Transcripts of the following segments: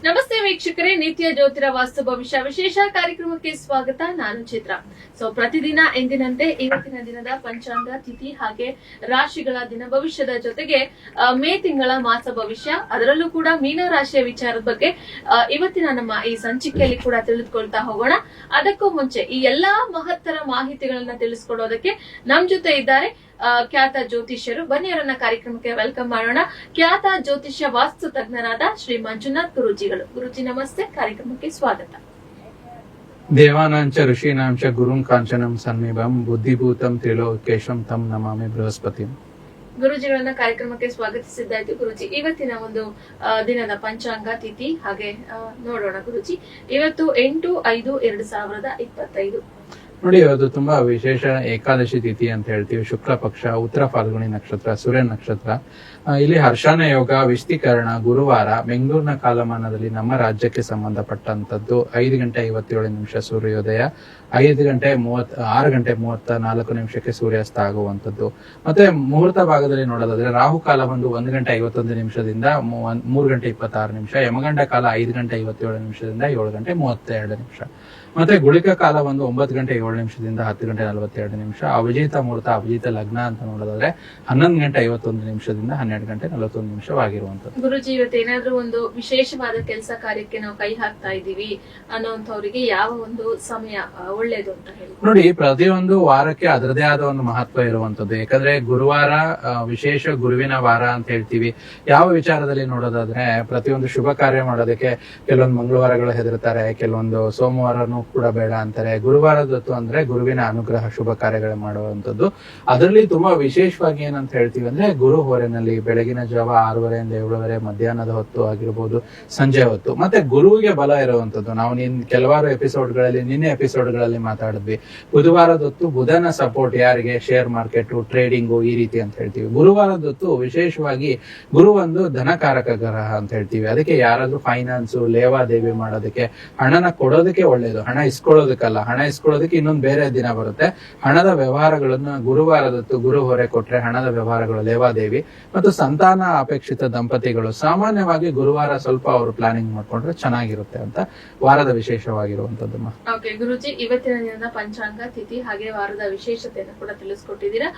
ನಮಸ್ತೆ ವೀಕ್ಷಕರೇ, ನಿತ್ಯ ಜ್ಯೋತಿರ ವಾಸ್ತು ಭವಿಷ್ಯ ವಿಶೇಷ ಕಾರ್ಯಕ್ರಮಕ್ಕೆ ಸ್ವಾಗತ. ನಾನು ಚಿತ್ರ. ಪ್ರತಿದಿನ ಎಂದಿನಂತೆ ಇವತ್ತಿನ ದಿನದ ಪಂಚಾಂಗ, ತಿಥಿ ಹಾಗೆ ರಾಶಿಗಳ ದಿನ ಭವಿಷ್ಯದ ಜೊತೆಗೆ ಮೇ ತಿಂಗಳ ಮಾಸ ಭವಿಷ್ಯ, ಅದರಲ್ಲೂ ಕೂಡ ಮೀನ ರಾಶಿಯ ವಿಚಾರದ ಬಗ್ಗೆ ಇವತ್ತಿನ ನಮ್ಮ ಈ ಸಂಚಿಕೆಯಲ್ಲಿ ಕೂಡ ತಿಳಿದುಕೊಳ್ತಾ ಹೋಗೋಣ. ಅದಕ್ಕೂ ಮುಂಚೆ ಈ ಎಲ್ಲಾ ಮಹತ್ತರ ಮಾಹಿತಿಗಳನ್ನ ತಿಳಿಸ್ಕೊಡೋದಕ್ಕೆ ನಮ್ ಜೊತೆ ಇದ್ದಾರೆ ಖ್ಯಾತ ಜ್ಯೋತಿಷ್ಯರು. ಬನ್ನಿ ಅವರನ್ನ ಕಾರ್ಯಕ್ರಮಕ್ಕೆ ವೆಲ್ಕಮ್ ಮಾಡೋಣ. ಖ್ಯಾತ ಜ್ಯೋತಿಷ್ಯ ವಾಸ್ತು ತಜ್ಞರಾದ ಶ್ರೀ ಮಂಜುನಾಥ್ ಗುರೂಜಿಗಳು. ಗುರೂಜಿ ನಮಸ್ತೆ, ಕಾರ್ಯಕ್ರಮಕ್ಕೆ ಸ್ವಾಗತ. ದೇವಾನಾಂಚ ಋಷೀನಾಂಚ ಗುರುಂ ಕಾಂಚನಂ ಸನ್ನಿಭಂ ಬುದ್ಧಿಭೂತಂ ತ್ರಿಲೋಕೇಶಂ ತಂ ನಮಾಮಿ ಬೃಹಸ್ಪತಿ. ಗುರುಜಿಗಳನ್ನ ಕಾರ್ಯಕ್ರಮಕ್ಕೆ ಸ್ವಾಗತಿಸಿದ್ದಾಯ್ತು. ಗುರುಜಿ, ಇವತ್ತಿನ ಒಂದು ದಿನದ ಪಂಚಾಂಗ, ತಿಥಿ ಹಾಗೆ ನೋಡೋಣ. ಗುರುಜಿ, ಇವತ್ತು 8/5/2025. ನೋಡಿ, ಅದು ತುಂಬಾ ವಿಶೇಷ ಏಕಾದಶಿ ತಿಥಿ ಅಂತ ಹೇಳ್ತೀವಿ. ಶುಕ್ಲ ಪಕ್ಷ, ಉತ್ತರ ಫಾಲ್ಗುಣಿ ನಕ್ಷತ್ರ, ಸೂರ್ಯ ನಕ್ಷತ್ರ. ಇಲ್ಲಿ ಹರ್ಷಾನ ಯೋಗ, ವಿಸ್ತೀಕರಣ, ಗುರುವಾರ, ಬೆಂಗಳೂರಿನ ಕಾಲಮಾನದಲ್ಲಿ ನಮ್ಮ ರಾಜ್ಯಕ್ಕೆ ಸಂಬಂಧಪಟ್ಟಂತದ್ದು 5:57 ಸೂರ್ಯೋದಯ, 6:34 ಸೂರ್ಯಾಸ್ತ ಆಗುವಂತದ್ದು. ಮತ್ತೆ ಮುಹೂರ್ತ ಭಾಗದಲ್ಲಿ ನೋಡೋದಾದ್ರೆ ರಾಹು ಕಾಲ ಬಂದು 1:51 3:26, ಯಮಗಂಡ ಕಾಲ 5:57 7:32. ಮತ್ತೆ ಗುಳಿಕ ಕಾಲ ಒಂದು 9:07 10:42. ಅವಿಜಿತ ಮುಹೂರ್ತ, ಅವಿಜಿತ ಲಗ್ನ ಅಂತ ನೋಡೋದಾದ್ರೆ 11:51 12:41 ಗುರುಜಿ, ಇವತ್ತು ಏನಾದ್ರೂ ಒಂದು ವಿಶೇಷವಾದ ಕೆಲಸ ಕಾರ್ಯಕ್ಕೆ ನಾವು ಕೈ ಹಾಕ್ತಾ ಇದೀವಿ ಅನ್ನೋಂಥವ್ರಿಗೆ ಯಾವ ಒಂದು ಸಮಯ ಒಳ್ಳೇದು ಅಂತ ಹೇಳಿ? ನೋಡಿ, ಪ್ರತಿಯೊಂದು ವಾರಕ್ಕೆ ಅದರದೇ ಆದ ಒಂದು ಮಹತ್ವ ಇರುವಂತದ್ದು. ಯಾಕಂದ್ರೆ ಗುರುವಾರ ವಿಶೇಷ ಗುರುವಿನ ವಾರ ಅಂತ ಹೇಳ್ತೀವಿ. ಯಾವ ವಿಚಾರದಲ್ಲಿ ನೋಡೋದಾದ್ರೆ, ಪ್ರತಿಯೊಂದು ಶುಭ ಕಾರ್ಯ ಮಾಡೋದಕ್ಕೆ ಕೆಲವೊಂದು ಮಂಗಳವಾರಗಳು ಹೆದರ್ತಾರೆ, ಕೆಲವೊಂದು ಸೋಮವಾರನು ಕೂಡ ಬೇಡ ಅಂತಾರೆ. ಗುರುವಾರದೊತ್ತು ಅಂದ್ರೆ ಗುರುವಿನ ಅನುಗ್ರಹ ಶುಭ ಕಾರ್ಯಗಳು ಮಾಡುವಂತದ್ದು. ಅದರಲ್ಲಿ ತುಂಬಾ ವಿಶೇಷವಾಗಿ ಏನಂತ ಹೇಳ್ತೀವಿ ಅಂದ್ರೆ, ಗುರು ಹೋರೆನಲ್ಲಿ ಬೆಳಗಿನ ಜಾವ 6:30 7:00 ಮಧ್ಯಾಹ್ನದ ಹೊತ್ತು ಆಗಿರ್ಬೋದು, ಸಂಜೆ ಹೊತ್ತು. ಮತ್ತೆ ಗುರುವಿಗೆ ಬಲ ಇರುವಂತದ್ದು. ನಾವು ಕೆಲವಾರು ನಿನ್ನೆ ಎಪಿಸೋಡ್ಗಳಲ್ಲಿ ಮಾತಾಡಿದ್ವಿ. ಬುಧವಾರದೊತ್ತು ಬುಧನ ಸಪೋರ್ಟ್ ಯಾರಿಗೆ? ಶೇರ್ ಮಾರ್ಕೆಟ್, ಟ್ರೇಡಿಂಗು, ಈ ರೀತಿ ಅಂತ ಹೇಳ್ತೀವಿ. ಗುರುವಾರದೊತ್ತು ವಿಶೇಷವಾಗಿ ಗುರು ಒಂದು ಧನಕಾರಕ ಗ್ರಹ ಅಂತ ಹೇಳ್ತೀವಿ. ಅದಕ್ಕೆ ಯಾರಾದ್ರೂ ಫೈನಾನ್ಸು, ಲೇವಾದೇವಿ ಮಾಡೋದಕ್ಕೆ, ಹಣನ ಕೊಡೋದಕ್ಕೆ ಒಳ್ಳೇದು, ಹಣ ಇಸ್ಕೊಳ್ಳೋದಕ್ಕಲ್ಲ. ಹಣ ಇಸ್ಕೊಳ್ಳೋದಕ್ಕೆ ಇನ್ನೊಂದು ಬೇರೆ ದಿನ ಬರುತ್ತೆ. ಹಣದ ವ್ಯವಹಾರಗಳನ್ನ ಗುರುವಾರದತ್ತು ಗುರು ಹೊರೆ ಕೊಟ್ರೆ ಹಣದ ವ್ಯವಹಾರಗಳು, ಲೇವಾದೇವಿ ಮತ್ತು ಸಂತಾನ ಅಪೇಕ್ಷಿತ ದಂಪತಿಗಳು ಸಾಮಾನ್ಯವಾಗಿ ಗುರುವಾರ ಸ್ವಲ್ಪ ಅವರು ಪ್ಲಾನಿಂಗ್ ಮಾಡ್ಕೊಂಡ್ರೆ ಚೆನ್ನಾಗಿರುತ್ತೆ ಅಂತ ವಾರದ ವಿಶೇಷವಾಗಿರುವಂತದ್ದು. ಓಕೆ ಗುರುಜಿ, ಇವತ್ತಿನ ದಿನದ ಪಂಚಾಂಗ, ತಿಥಿ ಹಾಗೆ ವಾರದ ವಿಶೇಷತೆಯನ್ನು ಕೂಡ ತಿಳಿಸ್ಕೊಟ್ಟಿದ್ದೀರಾ.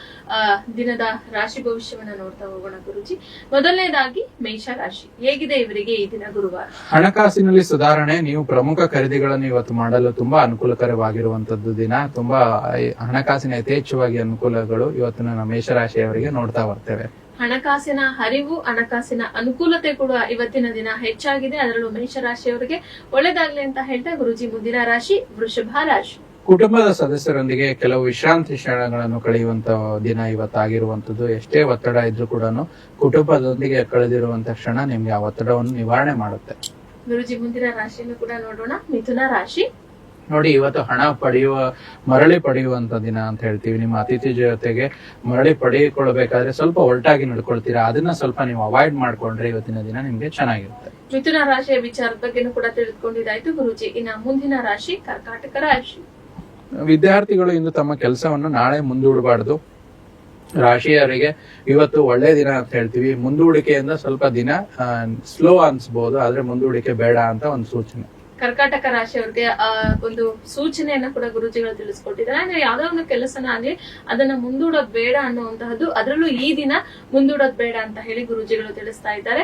ದಿನದ ರಾಶಿ ಭವಿಷ್ಯವನ್ನ ನೋಡ್ತಾ ಹೋಗೋಣ. ಗುರುಜಿ, ಮೊದಲನೇದಾಗಿ ಮೇಷ ರಾಶಿ, ಹೇಗಿದೆ ಇವರಿಗೆ ಈ ದಿನ ಗುರುವಾರ? ಹಣಕಾಸಿನಲ್ಲಿ ಸುಧಾರಣೆ. ನೀವು ಪ್ರಮುಖ ಖರೀದಿಗಳನ್ನು ಇವತ್ತು ಮಾಡಲು ತುಂಬಾ ಅನುಕೂಲಕರವಾಗಿರುವಂತದ್ದು ದಿನ. ತುಂಬಾ ಹಣಕಾಸಿನ ಯಥೇಚ್ಛವಾಗಿ ಅನುಕೂಲಗಳು ಇವತ್ತಿನ ಮೇಷರಾಶಿಯವರಿಗೆ ನೋಡ್ತಾ ಬರ್ತೇವೆ. ಹಣಕಾಸಿನ ಹರಿವು, ಹಣಕಾಸಿನ ಅನುಕೂಲತೆ ಕೂಡ ಇವತ್ತಿನ ದಿನ ಹೆಚ್ಚಾಗಿದೆ. ಅದರಲ್ಲೂ ಮೇಷರಾಶಿಯವರಿಗೆ ಒಳ್ಳೆದಾಗ್ಲಿ ಅಂತ ಹೇಳ್ತಾ ಗುರುಜಿ, ಮುಂದಿನ ರಾಶಿ ವೃಷಭ ರಾಶಿ. ಕುಟುಂಬದ ಸದಸ್ಯರೊಂದಿಗೆ ಕೆಲವು ವಿಶ್ರಾಂತಿ ಕ್ಷಣಗಳನ್ನು ಕಳೆಯುವಂತ ದಿನ ಇವತ್ತಾಗಿರುವಂತದ್ದು. ಎಷ್ಟೇ ಒತ್ತಡ ಇದ್ರೂ ಕೂಡ ಕುಟುಂಬದೊಂದಿಗೆ ಕಳೆದಿರುವಂತ ಕ್ಷಣ ನಿಮ್ಗೆ ಆ ಒತ್ತಡವನ್ನು ನಿವಾರಣೆ ಮಾಡುತ್ತೆ. ಗುರುಜಿ, ಮುಂದಿನ ರಾಶಿಯನ್ನು ಕೂಡ ನೋಡೋಣ. ಮಿಥುನ ರಾಶಿ. ನೋಡಿ, ಇವತ್ತು ಹಣ ಮರಳಿ ಪಡೆಯುವಂತ ದಿನ ಅಂತ ಹೇಳ್ತೀವಿ. ನಿಮ್ಮ ಅತಿಥಿ ಜೊತೆಗೆ ಮರಳಿ ಪಡೆದುಕೊಳ್ಬೇಕಾದ್ರೆ ಸ್ವಲ್ಪ ಒರಟಾಗಿ ನಡ್ಕೊಳ್ತೀರಾ. ಅದನ್ನ ಸ್ವಲ್ಪ ನೀವು ಅವಾಯ್ಡ್ ಮಾಡ್ಕೊಂಡ್ರೆ ಇವತ್ತಿನ ದಿನ ನಿಮ್ಗೆ ಚೆನ್ನಾಗಿರುತ್ತೆ. ಮಿಥುನ ರಾಶಿಯ ವಿಚಾರದ ಬಗ್ಗೆನೂ ಕೂಡ ತಿಳಿದುಕೊಂಡಿದ್ದಾಯ್ತು. ಗುರುಜಿ, ಇನ್ನ ಮುಂದಿನ ರಾಶಿ ಕರ್ಕಾಟಕ ರಾಶಿ. ವಿದ್ಯಾರ್ಥಿಗಳು ಇಂದು ತಮ್ಮ ಕೆಲಸವನ್ನು ನಾಳೆ ಮುಂದೂಡಬಾರದು. ರಾಶಿಯವರಿಗೆ ಇವತ್ತು ಒಳ್ಳೆ ದಿನ ಅಂತ ಹೇಳ್ತೀವಿ. ಮುಂದೂಡಿಕೆಯಿಂದ ಸ್ವಲ್ಪ ದಿನ ಸ್ಲೋ ಅನ್ಸ್ಬಹುದು, ಆದ್ರೆ ಮುಂದೂಡಿಕೆ ಬೇಡ ಅಂತ ಒಂದು ಸೂಚನೆ. ಕರ್ಕಾಟಕ ರಾಶಿಯವರಿಗೆ ಒಂದು ಸೂಚನೆಯನ್ನ ಕೂಡ ಗುರುಜಿಗಳು ತಿಳಿಸ್ಕೊಟ್ಟಿದ್ದಾರೆ. ಅಂದ್ರೆ ಯಾವ್ದೋ ಒಂದು ಕೆಲಸನ ಆಗ್ಲಿ ಅದನ್ನ ಮುಂದೂಡೋದ್ ಬೇಡ ಅನ್ನುವಂತಹದ್ದು, ಅದರಲ್ಲೂ ಈ ದಿನ ಮುಂದೂಡೋದ್ ಬೇಡ ಅಂತ ಹೇಳಿ ಗುರುಜಿಗಳು ತಿಳಿಸ್ತಾ ಇದ್ದಾರೆ.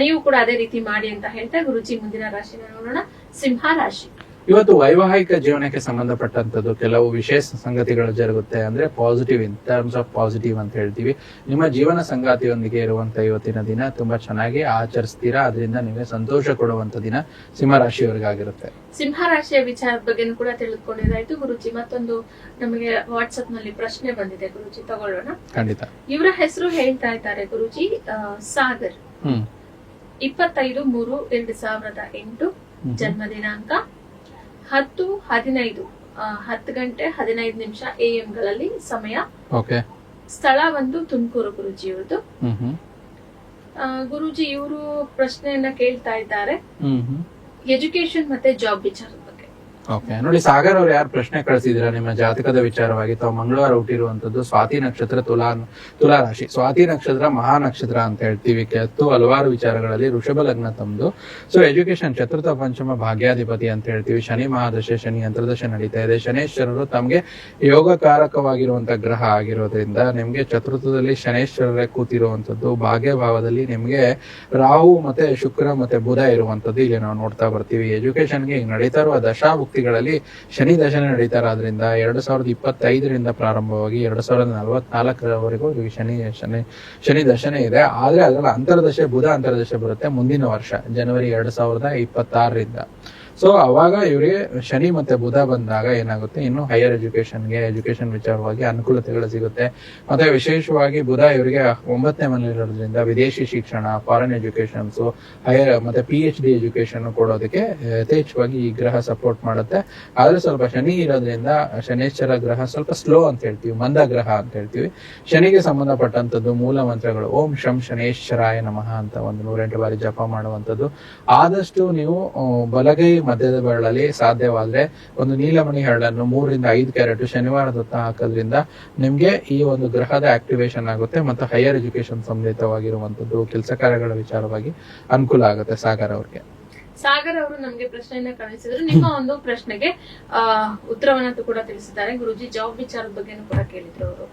ನೀವು ಕೂಡ ಅದೇ ರೀತಿ ಮಾಡಿ ಅಂತ ಹೇಳ್ತಾ ಗುರುಜಿ, ಮುಂದಿನ ರಾಶಿನ ನೋಡೋಣ. ಸಿಂಹ ರಾಶಿ. ಇವತ್ತು ವೈವಾಹಿಕ ಜೀವನಕ್ಕೆ ಸಂಬಂಧಪಟ್ಟಂತದ್ದು ಕೆಲವು ವಿಶೇಷ ಸಂಗತಿಗಳು ಜರುಗುತ್ತೆ. ಅಂದ್ರೆ positive, in terms of positive ಅಂತ ಹೇಳ್ತೀವಿ. ನಿಮ್ಮ ಜೀವನ ಸಂಗಾತಿಯೊಂದಿಗೆ ಇರುವಂತ ಇವತ್ತಿನ ದಿನ ತುಂಬಾ ಚೆನ್ನಾಗಿ ಆಚರಿಸ್ತೀರಾ. ಅದರಿಂದ ನಿಮಗೆ ಸಂತೋಷ ಕೊಡುವಂತ ದಿನ ಸಿಂಹರಾಶಿಯವರಿಗಾಗಿರುತ್ತೆ. ಸಿಂಹ ರಾಶಿಯ ವಿಚಾರದ ಬಗ್ಗೆ ಕೂಡ ತಿಳಿದುಕೊಂಡಿದ್ದಾಯ್ತು. ಗುರುಜಿ, ಮತ್ತೊಂದು ನಮಗೆ ವಾಟ್ಸ್ಆಪ್ ನಲ್ಲಿ ಪ್ರಶ್ನೆ ಬಂದಿದೆ. ಗುರುಜಿ, ತಗೊಳ್ಳೋಣ. ಖಂಡಿತ. ಇವರ ಹೆಸರು ಹೇಳ್ತಾ ಇದ್ದಾರೆ ಗುರುಜಿ, ಸಾಗರ್. 25/3/2008 ಜನ್ಮ ದಿನಾಂಕ 10:15 10:15 AM ಗಳಲ್ಲಿ ಸಮಯ. ಸ್ಥಳ ಒಂದು ತುಮಕೂರು. ಗುರುಜಿ ಇವ್ರದ್ದು. ಗುರುಜಿ, ಇವರು ಪ್ರಶ್ನೆಯನ್ನ ಕೇಳ್ತಾ ಇದ್ದಾರೆ ಎಜುಕೇಶನ್ ಮತ್ತೆ ಜಾಬ್ ವಿಚಾರದ ಬಗ್ಗೆ. ಓಕೆ, ನೋಡಿ ಸಾಗರ್ ಅವ್ರು ಯಾರು ಪ್ರಶ್ನೆ ಕಳಿಸಿದಿರಾ ನಿಮ್ಮ ಜಾತಕದ ವಿಚಾರವಾಗಿ, ತಾವು ಮಂಗಳವಾರ ಹುಟ್ಟಿರುವಂತದ್ದು ಸ್ವಾತಿ ನಕ್ಷತ್ರ, ತುಲಾ ರಾಶಿ. ಸ್ವಾತಿ ನಕ್ಷತ್ರ ಮಹಾ ನಕ್ಷತ್ರ ಅಂತ ಹೇಳ್ತೀವಿ. ಕೆತ್ತು ಹಲವಾರು ವಿಚಾರಗಳಲ್ಲಿ ವೃಷಭ ಲಗ್ನ ತಮ್ದು. ಸೊ ಎಜುಕೇಶನ್ ಚತುರ್ಥ ಪಂಚಮ ಭಾಗ್ಯಾಧಿಪತಿ ಅಂತ ಹೇಳ್ತೀವಿ. ಶನಿ ಮಹಾದಶೆ, ಶನಿ ಅಂತರ್ದಶೆ ನಡೀತಾ ಇದೆ. ಶನೇಶ್ವರರು ತಮ್ಗೆ ಯೋಗಕಾರಕವಾಗಿರುವಂತ ಗ್ರಹ ಆಗಿರೋದ್ರಿಂದ ನಿಮ್ಗೆ ಚತುರ್ಥದಲ್ಲಿ ಶನೇಶ್ವರರೇ ಕೂತಿರುವಂತದ್ದು. ಭಾಗ್ಯ ಭಾವದಲ್ಲಿ ನಿಮ್ಗೆ ರಾಹು ಮತ್ತೆ ಶುಕ್ರ ಮತ್ತೆ ಬುಧ ಇರುವಂತದ್ದು ಇಲ್ಲಿ ನಾವು ನೋಡ್ತಾ ಬರ್ತೀವಿ. ಎಜುಕೇಶನ್ಗೆ ಈಗ ನಡೀತಾ ಇರುವ ದಶಾಭುಕ್ತಿಗಳಲ್ಲಿ ಶನಿ ದಶನೆ ನಡೀತಾ ಇರೋದ್ರಿಂದ 2025ರಿಂದ ಪ್ರಾರಂಭವಾಗಿ 2044ರವರೆಗೂ ಶನಿ ದಶನೆ ಇದೆ. ಆದ್ರೆ ಅದರಲ್ಲಿ ಅಂತರ್ದಶೆ, ಬುಧ ಅಂತರ್ದಶೆ ಬರುತ್ತೆ ಮುಂದಿನ ವರ್ಷ ಜನವರಿ 2026ರಿಂದ. ಸೊ ಅವಾಗ ಇವರಿಗೆ ಶನಿ ಮತ್ತೆ ಬುಧ ಬಂದಾಗ ಏನಾಗುತ್ತೆ, ಇನ್ನು ಹೈಯರ್ ಎಜುಕೇಶನ್ ವಿಚಾರವಾಗಿ ಅನುಕೂಲತೆಗಳು ಸಿಗುತ್ತೆ. ಮತ್ತೆ ವಿಶೇಷವಾಗಿ ಬುಧ ಇವರಿಗೆ 9ನೇ ಮನೆಯಲ್ಲಿರೋದ್ರಿಂದ ವಿದೇಶಿ ಶಿಕ್ಷಣ, ಫಾರಿನ್ ಎಜುಕೇಶನ್ಸ್, ಹೈಯರ್ ಮತ್ತೆ PhD ಎಜುಕೇಶನ್ ಕೊಡೋದಕ್ಕೆ ಯಥೇಚ್ಛವಾಗಿ ಈ ಗ್ರಹ ಸಪೋರ್ಟ್ ಮಾಡುತ್ತೆ. ಆದ್ರೆ ಸ್ವಲ್ಪ ಶನಿ ಇರೋದ್ರಿಂದ ಶನೇಶ್ವರ ಗ್ರಹ ಸ್ವಲ್ಪ ಸ್ಲೋ ಅಂತ ಹೇಳ್ತೀವಿ, ಮಂದ ಗ್ರಹ ಅಂತ ಹೇಳ್ತೀವಿ. ಶನಿಗೆ ಸಂಬಂಧಪಟ್ಟಂತದ್ದು ಮೂಲ ಮಂತ್ರಗಳು ಓಂ ಶಂ ಶನೇಶ್ವರಾಯ ನಮಃ ಅಂತ ಒಂದು 108 ಬಾರಿ ಜಪ ಮಾಡುವಂತದ್ದು. ಆದಷ್ಟು ನೀವು ಬಲಗೈ ಮಧ್ಯದ ಬೆರಳಲ್ಲಿ ಸಾಧ್ಯವಾದ್ರೆ ಒಂದು ನೀಲಮಣಿ ಹರಳನ್ನು 3ರಿಂದ 5 ಕ್ಯಾರೆಟ್ ಶನಿವಾರದ ಹೊತ್ತ ಹಾಕೋದ್ರಿಂದ ನಿಮ್ಗೆ ಈ ಒಂದು ಗ್ರಹದ ಆಕ್ಟಿವೇಶನ್ ಆಗುತ್ತೆ. ಮತ್ತೆ ಹೈಯರ್ ಎಜುಕೇಶನ್ ಸಂಬಂಧಿತವಾಗಿರುವಂತದ್ದು ಕೆಲಸ ಕಾರ್ಯಗಳ ವಿಚಾರವಾಗಿ ಅನುಕೂಲ ಆಗುತ್ತೆ. ಸಾಗರ್ ಅವ್ರಿಗೆ. ಸಾಗರ್ ಅವರು ನಮ್ಗೆ ಪ್ರಶ್ನೆಯನ್ನ ಕಳಿಸಿದ್ರು. ನಿಮ್ಮ ಒಂದು ಪ್ರಶ್ನೆಗೆ ಉತ್ತರವನ್ನ ಕೂಡ ತಿಳಿಸಿದ್ದಾರೆ. ಗುರುಜಿ ಜಾಬ್ ವಿಚಾರದ ಬಗ್ಗೆನೂ ಕೂಡ ಕೇಳಿದ್ರು ಅವರು.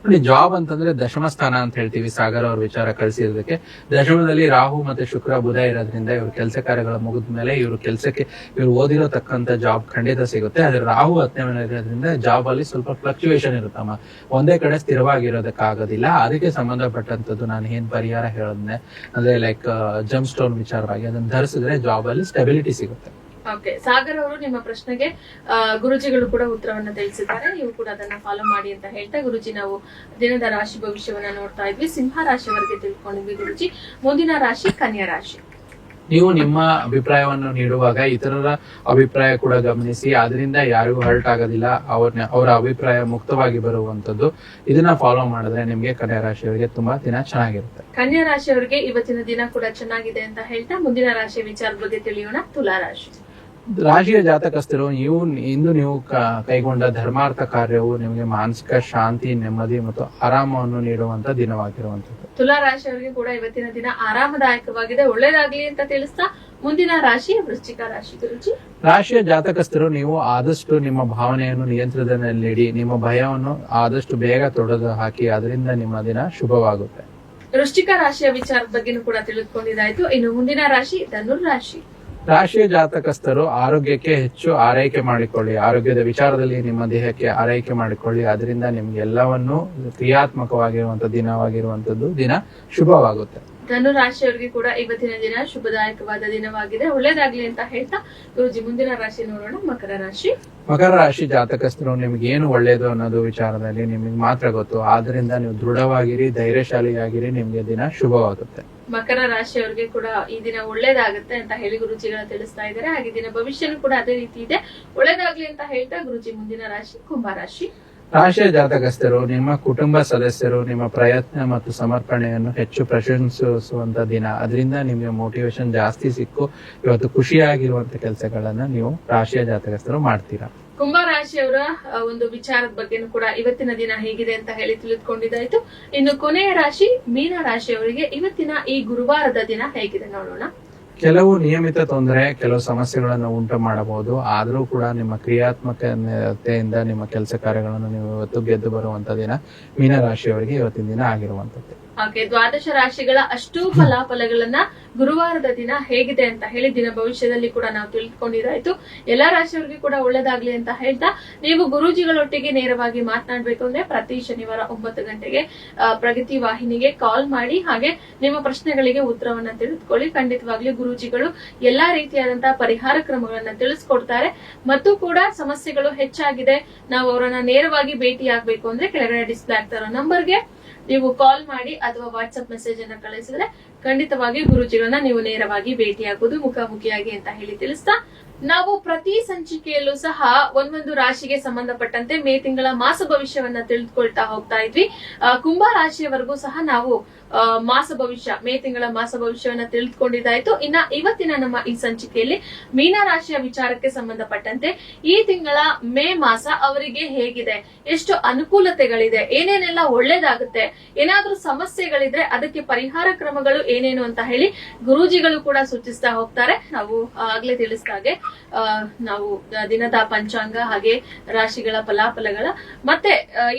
ನೋಡಿ, ಜಾಬ್ ಅಂತಂದ್ರೆ ದಶಮ ಸ್ಥಾನ ಅಂತ ಹೇಳ್ತೀವಿ. ಸಾಗರ್ ಅವ್ರ ವಿಚಾರ ಕಳಿಸಿರೋದಕ್ಕೆ ದಶಮದಲ್ಲಿ ರಾಹು ಮತ್ತೆ ಶುಕ್ರ ಬುಧ ಇರೋದ್ರಿಂದ ಇವ್ರ ಕೆಲಸ ಕಾರ್ಯಗಳ ಮುಗಿದ ಮೇಲೆ ಇವ್ರು ಓದಿರೋತಕ್ಕಂತ ಜಾಬ್ ಖಂಡಿತ ಸಿಗುತ್ತೆ. ಆದ್ರೆ ರಾಹು 10ನೇ ಮನೆ ಇರೋದ್ರಿಂದ ಜಾಬ್ ಅಲ್ಲಿ ಸ್ವಲ್ಪ ಫ್ಲಕ್ಚುಯೇಷನ್ ಇರುತ್ತಮ್ಮ, ಒಂದೇ ಕಡೆ ಸ್ಥಿರವಾಗಿರೋದಕ್ಕಾಗೋದಿಲ್ಲ. ಅದಕ್ಕೆ ಸಂಬಂಧಪಟ್ಟಂತದ್ದು ನಾನು ಏನ್ ಪರಿಹಾರ ಹೇಳಿದ್ನೆ ಅಂದ್ರೆ ಲೈಕ್ ಜಂಪ್ ಸ್ಟೋನ್ ವಿಚಾರವಾಗಿ ಅದನ್ನ ಧರಿಸಿದ್ರೆ ಜಾಬ್ ಅಲ್ಲಿ ಸ್ಟೆಬಿಲಿಟಿ ಸಿಗುತ್ತೆ. ಓಕೆ, ಸಾಗರ್ ಅವರು ನಿಮ್ಮ ಪ್ರಶ್ನೆಗೆ ಗುರುಜಿಗಳು ಕೂಡ ಉತ್ತರವನ್ನ ತಿಳಿಸಿದ್ದಾರೆ. ನೀವು ಕೂಡ ಅದನ್ನ ಫಾಲೋ ಮಾಡಿ ಅಂತ ಹೇಳ್ತಾ, ಗುರುಜಿ ನಾವು ದಿನದ ರಾಶಿ ಭವಿಷ್ಯವನ್ನ ನೋಡ್ತಾ ಇದ್ವಿ. ಸಿಂಹ ರಾಶಿವರೆಗೆ ತಿಳ್ಕೊಂಡಿದ್ವಿ ಗುರುಜಿ. ಮುಂದಿನ ರಾಶಿ ಕನ್ಯಾ ರಾಶಿ. ನೀವು ನಿಮ್ಮ ಅಭಿಪ್ರಾಯವನ್ನು ನೀಡುವಾಗ ಇತರರ ಅಭಿಪ್ರಾಯ ಕೂಡ ಗಮನಿಸಿ, ಅದರಿಂದ ಯಾರಿಗೂ ಹರ್ಟ್ ಆಗೋದಿಲ್ಲ. ಅವರ ಅಭಿಪ್ರಾಯ ಮುಕ್ತವಾಗಿ ಬರುವಂತದ್ದು. ಇದನ್ನ ಫಾಲೋ ಮಾಡಿದ್ರೆ ನಿಮ್ಗೆ ಕನ್ಯಾ ರಾಶಿಯವರಿಗೆ ತುಂಬಾ ದಿನ ಚೆನ್ನಾಗಿರುತ್ತೆ. ಕನ್ಯಾ ರಾಶಿಯವರಿಗೆ ಇವತ್ತಿನ ದಿನ ಕೂಡ ಚೆನ್ನಾಗಿದೆ ಅಂತ ಹೇಳ್ತಾ, ಮುಂದಿನ ರಾಶಿ ವಿಚಾರದ ಬಗ್ಗೆ ತಿಳಿಯೋಣ. ತುಲಾ ರಾಶಿ. ರಾಶಿಯ ಜಾತಕಸ್ಥರು ಇಂದು ನೀವು ಕೈಗೊಂಡ ಧರ್ಮಾರ್ಥ ಕಾರ್ಯವು ನಿಮಗೆ ಮಾನಸಿಕ ಶಾಂತಿ, ನೆಮ್ಮದಿ ಮತ್ತು ಆರಾಮವನ್ನು ನೀಡುವಂತ ದಿನವಾಗಿರುವಂತದ್ದು. ತುಲಾ ರಾಶಿಯವರಿಗೆ ಕೂಡ ಇವತ್ತಿನ ದಿನ ಆರಾಮದಾಯಕವಾಗಿದೆ, ಒಳ್ಳೇದಾಗ್ಲಿ ಅಂತ ತಿಳಿಸ್ತಾ, ಮುಂದಿನ ರಾಶಿ ವೃಶ್ಚಿಕ ರಾಶಿ. ಗುರುಜಿ, ರಾಶಿಯ ಜಾತಕಸ್ಥರು ನೀವು ಆದಷ್ಟು ನಿಮ್ಮ ಭಾವನೆಯನ್ನು ನಿಯಂತ್ರಣದಲ್ಲಿಡಿ. ನಿಮ್ಮ ಭಯವನ್ನು ಆದಷ್ಟು ಬೇಗ ತೊಡೆದು ಹಾಕಿ, ಅದರಿಂದ ನಿಮ್ಮ ದಿನ ಶುಭವಾಗುತ್ತೆ. ವೃಶ್ಚಿಕ ರಾಶಿಯ ವಿಚಾರದ ಬಗ್ಗೆನೂ ಕೂಡ ತಿಳಿದುಕೊಂಡಿದ್ದಾಯ್ತು. ಇನ್ನು ಮುಂದಿನ ರಾಶಿ ಧನುರ್ ರಾಶಿ. ರಾಶಿಯ ಜಾತಕಸ್ಥರು ಆರೋಗ್ಯಕ್ಕೆ ಹೆಚ್ಚು ಆರೈಕೆ ಮಾಡಿಕೊಳ್ಳಿ. ಆರೋಗ್ಯದ ವಿಚಾರದಲ್ಲಿ ನಿಮ್ಮ ದೇಹಕ್ಕೆ ಆರೈಕೆ ಮಾಡಿಕೊಳ್ಳಿ. ಅದರಿಂದ ನಿಮ್ಗೆ ಎಲ್ಲವನ್ನೂ ಕ್ರಿಯಾತ್ಮಕವಾಗಿರುವಂತ ದಿನವಾಗಿರುವಂತದ್ದು ದಿನ ಶುಭವಾಗುತ್ತೆ. ಧನು ರಾಶಿಯವರಿಗೆ ಕೂಡ ಇವತ್ತಿನ ದಿನ ಶುಭದಾಯಕವಾದ ದಿನವಾಗಿದೆ, ಒಳ್ಳೇದಾಗ್ಲಿ ಅಂತ ಹೇಳ್ತಾ, ಗುರುಜಿ ಮುಂದಿನ ರಾಶಿ ನೋಡೋಣ. ಮಕರ ರಾಶಿ. ಮಕರ ರಾಶಿ ಜಾತಕಸ್ಥರು ನಿಮ್ಗೆ ಏನು ಒಳ್ಳೇದು ಅನ್ನೋದು ವಿಚಾರದಲ್ಲಿ ನಿಮಗೆ ಮಾತ್ರ ಗೊತ್ತು. ಆದ್ರಿಂದ ನೀವು ದೃಢವಾಗಿರಿ, ಧೈರ್ಯಶಾಲಿಯಾಗಿರಿ, ನಿಮ್ಗೆ ದಿನ ಶುಭವಾಗುತ್ತೆ. ಮಕರ ರಾಶಿಯವರಿಗೆ ಕೂಡ ಈ ದಿನ ಒಳ್ಳೇದಾಗುತ್ತೆ ಅಂತ ಹೇಳಿ ಗುರುಜಿಗಳ ತಿಳಿಸ್ತಾ ಇದ್ದಾರೆ. ಹಾಗೆ ದಿನ ಭವಿಷ್ಯನೂ ಕೂಡ ಅದೇ ರೀತಿ ಇದೆ, ಒಳ್ಳೇದಾಗ್ಲಿ ಅಂತ ಹೇಳ್ತಾ, ಗುರುಜಿ ಮುಂದಿನ ರಾಶಿ ಕುಂಭ ರಾಶಿ. ರಾಶಿಯ ಜಾತಕಸ್ಥರು ನಿಮ್ಮ ಕುಟುಂಬ ಸದಸ್ಯರು ನಿಮ್ಮ ಪ್ರಯತ್ನ ಮತ್ತು ಸಮರ್ಪಣೆಯನ್ನು ಹೆಚ್ಚು ಪ್ರಶಂಸಿಸುವಂತ ದಿನ. ಅದರಿಂದ ನಿಮಗೆ ಮೋಟಿವೇಶನ್ ಜಾಸ್ತಿ ಸಿಕ್ಕು ಇವತ್ತು ಖುಷಿಯಾಗಿರುವಂತ ಕೆಲಸಗಳನ್ನ ನೀವು ರಾಶಿಯ ಜಾತಕಸ್ಥರು ಮಾಡ್ತೀರಾ. ಕುಂಭ ರಾಶಿಯವರ ಒಂದು ವಿಚಾರದ ಬಗ್ಗೆನೂ ಕೂಡ ಇವತ್ತಿನ ದಿನ ಹೇಗಿದೆ ಅಂತ ಹೇಳಿ ತಿಳಿದುಕೊಂಡಿದ್ದಾಯ್ತು. ಇನ್ನು ಕೊನೆಯ ರಾಶಿ ಮೀನ ರಾಶಿಯವರಿಗೆ ಇವತ್ತಿನ ಈ ಗುರುವಾರದ ದಿನ ಹೇಗಿದೆ ನೋಡೋಣ. ಕೆಲವು ನಿಯಮಿತ ತೊಂದರೆ, ಕೆಲವು ಸಮಸ್ಯೆಗಳನ್ನು ಉಂಟು ಮಾಡಬಹುದು. ಆದ್ರೂ ಕೂಡ ನಿಮ್ಮ ಕ್ರಿಯಾತ್ಮಕತೆಯಿಂದ ನಿಮ್ಮ ಕೆಲಸ ಕಾರ್ಯಗಳನ್ನು ನೀವು ಇವತ್ತು ಗೆದ್ದು ಬರುವಂತ ದಿನ ಮೀನರಾಶಿಯವರಿಗೆ ಇವತ್ತಿನ ದಿನ ಆಗಿರುವಂತದ್ದು. ಹಾಗೆ ದ್ವಾದಶ ರಾಶಿಗಳ ಅಷ್ಟೂ ಫಲಾಫಲಗಳನ್ನ ಗುರುವಾರದ ದಿನ ಹೇಗಿದೆ ಅಂತ ಹೇಳಿ ದಿನ ಭವಿಷ್ಯದಲ್ಲಿ ಕೂಡ ನಾವು ತಿಳಿದುಕೊಂಡಿದ್ದಾಯ್ತು. ಎಲ್ಲಾ ರಾಶಿಯವರಿಗೆ ಕೂಡ ಒಳ್ಳೇದಾಗ್ಲಿ ಅಂತ ಹೇಳ್ತಾ, ನೀವು ಗುರೂಜಿಗಳೊಟ್ಟಿಗೆ ನೇರವಾಗಿ ಮಾತನಾಡ್ಬೇಕು ಅಂದ್ರೆ ಪ್ರತಿ ಶನಿವಾರ 9 ಗಂಟೆಗೆ ಪ್ರಗತಿ ವಾಹಿನಿಗೆ ಕಾಲ್ ಮಾಡಿ, ಹಾಗೆ ನಿಮ್ಮ ಪ್ರಶ್ನೆಗಳಿಗೆ ಉತ್ತರವನ್ನ ತಿಳಿದುಕೊಳ್ಳಿ. ಖಂಡಿತವಾಗ್ಲೂ ಗುರೂಜಿಗಳು ಎಲ್ಲಾ ರೀತಿಯಾದಂತಹ ಪರಿಹಾರ ಕ್ರಮಗಳನ್ನ ತಿಳಿಸ್ಕೊಡ್ತಾರೆ. ಮತ್ತು ಕೂಡ ಸಮಸ್ಯೆಗಳು ಹೆಚ್ಚಾಗಿದೆ, ನಾವು ಅವರನ್ನ ನೇರವಾಗಿ ಭೇಟಿ ಆಗ್ಬೇಕು ಅಂದ್ರೆ ಕೆಳಗಡೆ ಡಿಸ್ಪ್ಲೇ ಆಗ್ತಾ ಇರೋ ನಂಬರ್ಗೆ ನೀವು ಕಾಲ್ ಮಾಡಿ ಅಥವಾ ವಾಟ್ಸ್ಆಪ್ ಮೆಸೇಜ್ ಅನ್ನ ಕಳಿಸಿದ್ರೆ ಖಂಡಿತವಾಗಿ ಗುರುಜಿಗಳನ್ನ ನೀವು ನೇರವಾಗಿ ಭೇಟಿಯಾಗುವುದು ಮುಖಾಮುಖಿಯಾಗಿ ಅಂತ ಹೇಳಿ ತಿಳಿಸ್ತಾ, ನಾವು ಪ್ರತಿ ಸಂಚಿಕೆಯಲ್ಲೂ ಸಹ ಒಂದೊಂದು ರಾಶಿಗೆ ಸಂಬಂಧಪಟ್ಟಂತೆ ಮೇ ತಿಂಗಳ ಮಾಸ ಭವಿಷ್ಯವನ್ನ ತಿಳಿದುಕೊಳ್ತಾ ಹೋಗ್ತಾ ಇದ್ವಿ. ಕುಂಭ ರಾಶಿಯವರೆಗೂ ಸಹ ನಾವು ಮಾಸ ಭವಿಷ್ಯ, ಮೇ ತಿಂಗಳ ಮಾಸ ಭವಿಷ್ಯವನ್ನ ತಿಳಿದುಕೊಂಡಿದ್ದಾಯ್ತು. ಇನ್ನ ಇವತ್ತಿನ ನಮ್ಮ ಈ ಸಂಚಿಕೆಯಲ್ಲಿ ಮೀನ ರಾಶಿಯ ವಿಚಾರಕ್ಕೆ ಸಂಬಂಧಪಟ್ಟಂತೆ ಈ ತಿಂಗಳ ಮೇ ಮಾಸ ಅವರಿಗೆ ಹೇಗಿದೆ, ಎಷ್ಟು ಅನುಕೂಲತೆಗಳಿದೆ, ಏನೇನೆಲ್ಲ ಒಳ್ಳೇದಾಗುತ್ತೆ, ಏನಾದ್ರೂ ಸಮಸ್ಯೆಗಳಿದ್ರೆ ಅದಕ್ಕೆ ಪರಿಹಾರ ಕ್ರಮಗಳು ಏನೇನು ಅಂತ ಹೇಳಿ ಗುರೂಜಿಗಳು ಕೂಡ ಸೂಚಿಸ್ತಾ ಹೋಗ್ತಾರೆ. ನಾವು ಆಗ್ಲೇ ತಿಳಿಸಿದಾಗೆ ನಾವು ದಿನದ ಪಂಚಾಂಗ ಹಾಗೆ ರಾಶಿಗಳ ಫಲಾಫಲಗಳ ಮತ್ತೆ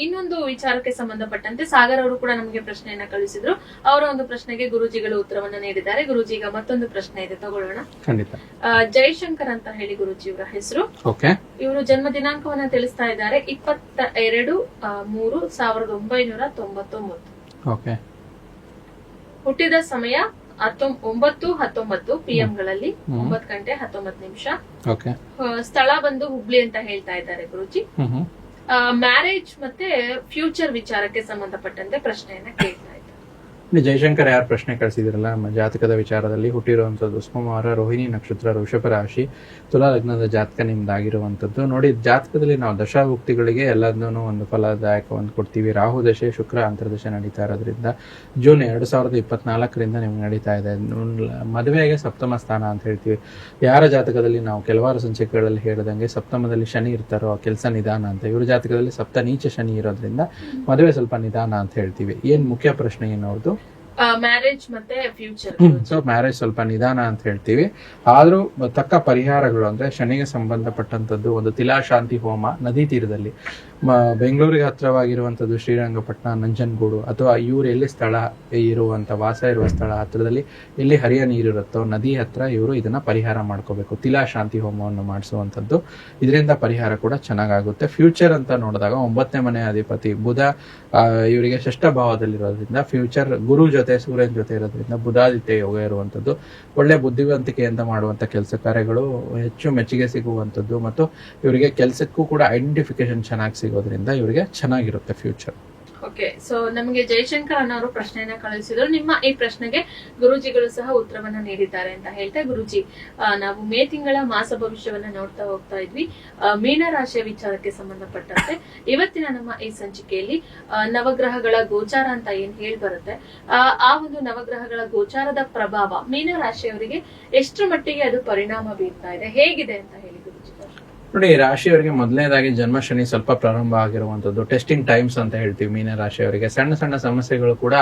ಇನ್ನೊಂದು ವಿಚಾರಕ್ಕೆ ಸಂಬಂಧಪಟ್ಟಂತೆ ಸಾಗರ್ ಅವರು ಕೂಡ ನಮಗೆ ಪ್ರಶ್ನೆಯನ್ನ ಕಳಿಸಿದ್ರು. ಅವರ ಒಂದು ಪ್ರಶ್ನೆಗೆ ಗುರೂಜಿಗಳು ಉತ್ತರವನ್ನ ನೀಡಿದ್ದಾರೆ. ಗುರೂಜಿ, ಈಗ ಮತ್ತೊಂದು ಪ್ರಶ್ನೆ ಇದೆ, ತಗೊಳ್ಳೋಣ. ಖಂಡಿತ. ಜಯಶಂಕರ್ ಅಂತ ಹೇಳಿ ಗುರೂಜಿ ಇವರ ಹೆಸರು. ಇವರು ಜನ್ಮ ದಿನಾಂಕವನ್ನ ತಿಳಿಸ್ತಾ ಇದ್ದಾರೆ 22/3/1999. ಹುಟ್ಟಿದ ಸಮಯ 9:19 PM ಗಳಲ್ಲಿ 9:19. ಸ್ಥಳ ಬಂದು ಹುಬ್ಳಿ ಅಂತ ಹೇಳ್ತಾ ಇದ್ದಾರೆ ಗುರೂಜಿ. ಮ್ಯಾರೇಜ್ ಮತ್ತೆ ಫ್ಯೂಚರ್ ವಿಚಾರಕ್ಕೆ ಸಂಬಂಧಪಟ್ಟಂತೆ ಪ್ರಶ್ನೆಯನ್ನ ಕೇಳ್ತಾ ಇದ್ದಾರೆ. ಜಯಶಂಕರ್ ಯಾರು ಪ್ರಶ್ನೆ ಕಳಿಸಿದಿರಲ್ಲ, ಜಾತಕದ ವಿಚಾರದಲ್ಲಿ ಹುಟ್ಟಿರುವಂತದ್ದು ಸೋಮವಾರ, ರೋಹಿಣಿ ನಕ್ಷತ್ರ, ವೃಷಭ ರಾಶಿ, ತುಲಾ ಲಗ್ನದ ಜಾತಕ ನಿಮ್ದಾಗಿರುವಂತದ್ದು. ನೋಡಿ, ಜಾತಕದಲ್ಲಿ ನಾವು ದಶಾಭುಕ್ತಿಗಳಿಗೆ ಎಲ್ಲದನ್ನೂ ಒಂದು ಫಲದಾಯಕವನ್ನು ಕೊಡ್ತೀವಿ. ರಾಹು ದಶೆ, ಶುಕ್ರ ಅಂತರ್ದಶೆ ನಡೀತಾ ಇರೋದ್ರಿಂದ ಜೂನ್ 2024 ನಿಮ್ಗೆ ನಡೀತಾ ಇದೆ. ಮದುವೆಗೆ ಸಪ್ತಮ ಸ್ಥಾನ ಅಂತ ಹೇಳ್ತೀವಿ. ಯಾರ ಜಾತಕದಲ್ಲಿ ನಾವು ಕೆಲವಾರು ಸಂಚಿಕೆಗಳಲ್ಲಿ ಹೇಳಿದಂಗೆ ಸಪ್ತಮದಲ್ಲಿ ಶನಿ ಇರ್ತಾರೋ ಕೆಲಸ ನಿಧಾನ ಅಂತ, ಇವ್ರ ಜಾತಕದಲ್ಲಿ ಸಪ್ತ ನೀಚ ಶನಿ ಇರೋದ್ರಿಂದ ಮದುವೆ ಸ್ವಲ್ಪ ನಿಧಾನ ಅಂತ ಹೇಳ್ತೀವಿ. ಏನ್ ಮುಖ್ಯ ಪ್ರಶ್ನೆ ಏನವ್ರದ್ದು? ಮ್ಯಾರೇಜ್ ಮತ್ತೆ ಫ್ಯೂಚರ್. ಸೊ ಮ್ಯಾರೇಜ್ ಸ್ವಲ್ಪ ನಿಧಾನ ಅಂತ ಹೇಳ್ತೀವಿ. ಆದ್ರೂ ತಕ್ಕ ಪರಿಹಾರಗಳು ಅಂದ್ರೆ ಶನಿಗೆ ಸಂಬಂಧಪಟ್ಟಂತದ್ದು ಒಂದು ತಿಲಾಶಾಂತಿ ಹೋಮ ನದಿ ತೀರದಲ್ಲಿ, ಬೆಂಗಳೂರಿಗೆ ಹತ್ರವಾಗಿರುವಂತದ್ದು ಶ್ರೀರಂಗಪಟ್ಟಣ, ನಂಜನಗೂಡು, ಅಥವಾ ಇವ್ರು ಎಲ್ಲಿ ಸ್ಥಳ ಇರುವಂತ ವಾಸ ಇರುವ ಸ್ಥಳ ಹತ್ರದಲ್ಲಿ ಎಲ್ಲಿ ಹರಿಯ ನೀರಿರುತ್ತೋ ನದಿ ಹತ್ರ ಇವರು ಇದನ್ನ ಪರಿಹಾರ ಮಾಡ್ಕೋಬೇಕು. ತಿಲಾಶಾಂತಿ ಹೋಮವನ್ನು ಮಾಡಿಸುವಂತದ್ದು, ಇದರಿಂದ ಪರಿಹಾರ ಕೂಡ ಚೆನ್ನಾಗುತ್ತೆ. ಫ್ಯೂಚರ್ ಅಂತ ನೋಡಿದಾಗ 9ನೇ ಮನೆ ಅಧಿಪತಿ ಬುಧ ಇವರಿಗೆ ಷಷ್ಠ ಭಾವದಲ್ಲಿರೋದ್ರಿಂದ ಫ್ಯೂಚರ್ ಗುರು ಜೊತೆ ಸೂರ್ಯನ ಜೊತೆ ಇರೋದ್ರಿಂದ ಬುಧಾದಿತ್ಯ ಯೋಗ ಇರುವಂತದ್ದು, ಒಳ್ಳೆ ಬುದ್ಧಿವಂತಿಕೆಯಿಂದ ಮಾಡುವಂತ ಕೆಲಸ ಕಾರ್ಯಗಳು ಹೆಚ್ಚು ಮೆಚ್ಚುಗೆ ಸಿಗುವಂತದ್ದು, ಮತ್ತು ಇವರಿಗೆ ಕೆಲಸಕ್ಕೂ ಕೂಡ ಐಡೆಂಟಿಫಿಕೇಶನ್ ಚೆನ್ನಾಗಿ ಸಿಗೋದ್ರಿಂದ ಇವರಿಗೆ ಚೆನ್ನಾಗಿರುತ್ತೆ ಫ್ಯೂಚರ್. ಓಕೆ, ಸೊ ನಮಗೆ ಜಯಶಂಕರ್ ಅನ್ನೋರು ಪ್ರಶ್ನೆಯನ್ನ ಕಳಿಸಿದ್ರು. ನಿಮ್ಮ ಈ ಪ್ರಶ್ನೆಗೆ ಗುರೂಜಿಗಳು ಸಹ ಉತ್ತರವನ್ನ ನೀಡಿದ್ದಾರೆ ಅಂತ ಹೇಳ್ತಾ, ಗುರೂಜಿ ನಾವು ಮೇ ತಿಂಗಳ ಮಾಸ ಭವಿಷ್ಯವನ್ನ ನೋಡ್ತಾ ಹೋಗ್ತಾ ಇದ್ವಿ. ಮೀನ ರಾಶಿಯ ವಿಚಾರಕ್ಕೆ ಸಂಬಂಧಪಟ್ಟಂತೆ ಇವತ್ತಿನ ನಮ್ಮ ಈ ಸಂಚಿಕೆಯಲ್ಲಿ ನವಗ್ರಹಗಳ ಗೋಚಾರ ಅಂತ ಏನ್ ಹೇಳಿ ಬರುತ್ತೆ, ಆ ಒಂದು ನವಗ್ರಹಗಳ ಗೋಚಾರದ ಪ್ರಭಾವ ಮೀನ ರಾಶಿಯವರಿಗೆ ಎಷ್ಟರ ಮಟ್ಟಿಗೆ ಅದು ಪರಿಣಾಮ ಬೀರ್ತಾ ಇದೆ, ಹೇಗಿದೆ ಅಂತ ಹೇಳಿ ಗುರೂಜಿ. ನೋಡಿ, ರಾಶಿಯವರಿಗೆ ಮೊದಲನೇದಾಗಿ ಜನ್ಮ ಶನಿ ಸ್ವಲ್ಪ ಪ್ರಾರಂಭ ಆಗಿರುವಂತದ್ದು, ಟೆಸ್ಟಿಂಗ್ ಟೈಮ್ಸ್ ಅಂತ ಹೇಳ್ತೀವಿ. ಮೀನ ರಾಶಿಯವರಿಗೆ ಸಣ್ಣ ಸಣ್ಣ ಸಮಸ್ಯೆಗಳು ಕೂಡ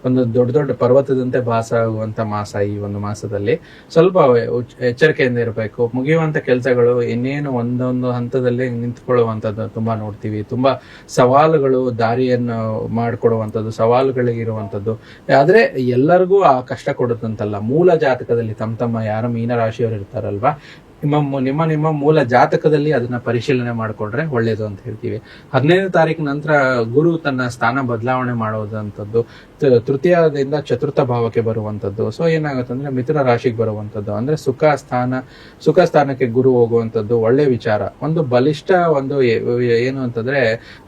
ಒಂದು ದೊಡ್ಡ ದೊಡ್ಡ ಪರ್ವತದಂತೆ ಭಾಸ ಆಗುವಂತ ಮಾಸ. ಈ ಒಂದು ಮಾಸದಲ್ಲಿ ಸ್ವಲ್ಪ ಎಚ್ಚರಿಕೆಯಿಂದ ಇರಬೇಕು. ಮುಗಿಯುವಂತ ಕೆಲಸಗಳು ಇನ್ನೇನು ಒಂದೊಂದು ಹಂತದಲ್ಲಿ ನಿಂತ್ಕೊಳ್ಳುವಂತದ್ದು ತುಂಬಾ ನೋಡ್ತೀವಿ. ತುಂಬಾ ಸವಾಲುಗಳು ದಾರಿಯನ್ನು ಮಾಡಿಕೊಡುವಂತದ್ದು, ಸವಾಲುಗಳಿಗಿರುವಂತದ್ದು. ಆದ್ರೆ ಎಲ್ಲರಿಗೂ ಆ ಕಷ್ಟ ಕೊಡುತ್ತಂತಲ್ಲ. ಮೂಲ ಜಾತಕದಲ್ಲಿ ತಮ್ಮ ಯಾರು ಮೀನ ರಾಶಿಯವರು ಇರ್ತಾರಲ್ವಾ, ನಿಮ್ಮ ಮೂಲ ಜಾತಕದಲ್ಲಿ ಅದನ್ನ ಪರಿಶೀಲನೆ ಮಾಡಿಕೊಂಡ್ರೆ ಒಳ್ಳೇದು ಅಂತ ಹೇಳ್ತೀವಿ. 15ನೇ ತಾರೀಕು ನಂತರ ಗುರು ತನ್ನ ಸ್ಥಾನ ಬದಲಾವಣೆ ಮಾಡೋದಂಥದ್ದು, ತೃತೀಯದಿಂದ ಚತುರ್ಥ ಭಾವಕ್ಕೆ ಬರುವಂತದ್ದು. ಸೊ ಏನಾಗುತ್ತೆ ಅಂದ್ರೆ ಮಿಥುನ ರಾಶಿಗೆ ಬರುವಂತದ್ದು, ಅಂದ್ರೆ ಸುಖ ಸ್ಥಾನಕ್ಕೆ ಗುರು ಹೋಗುವಂತದ್ದು ಒಳ್ಳೆ ವಿಚಾರ. ಒಂದು ಬಲಿಷ್ಠ ಒಂದು ಏನು ಅಂತಂದ್ರೆ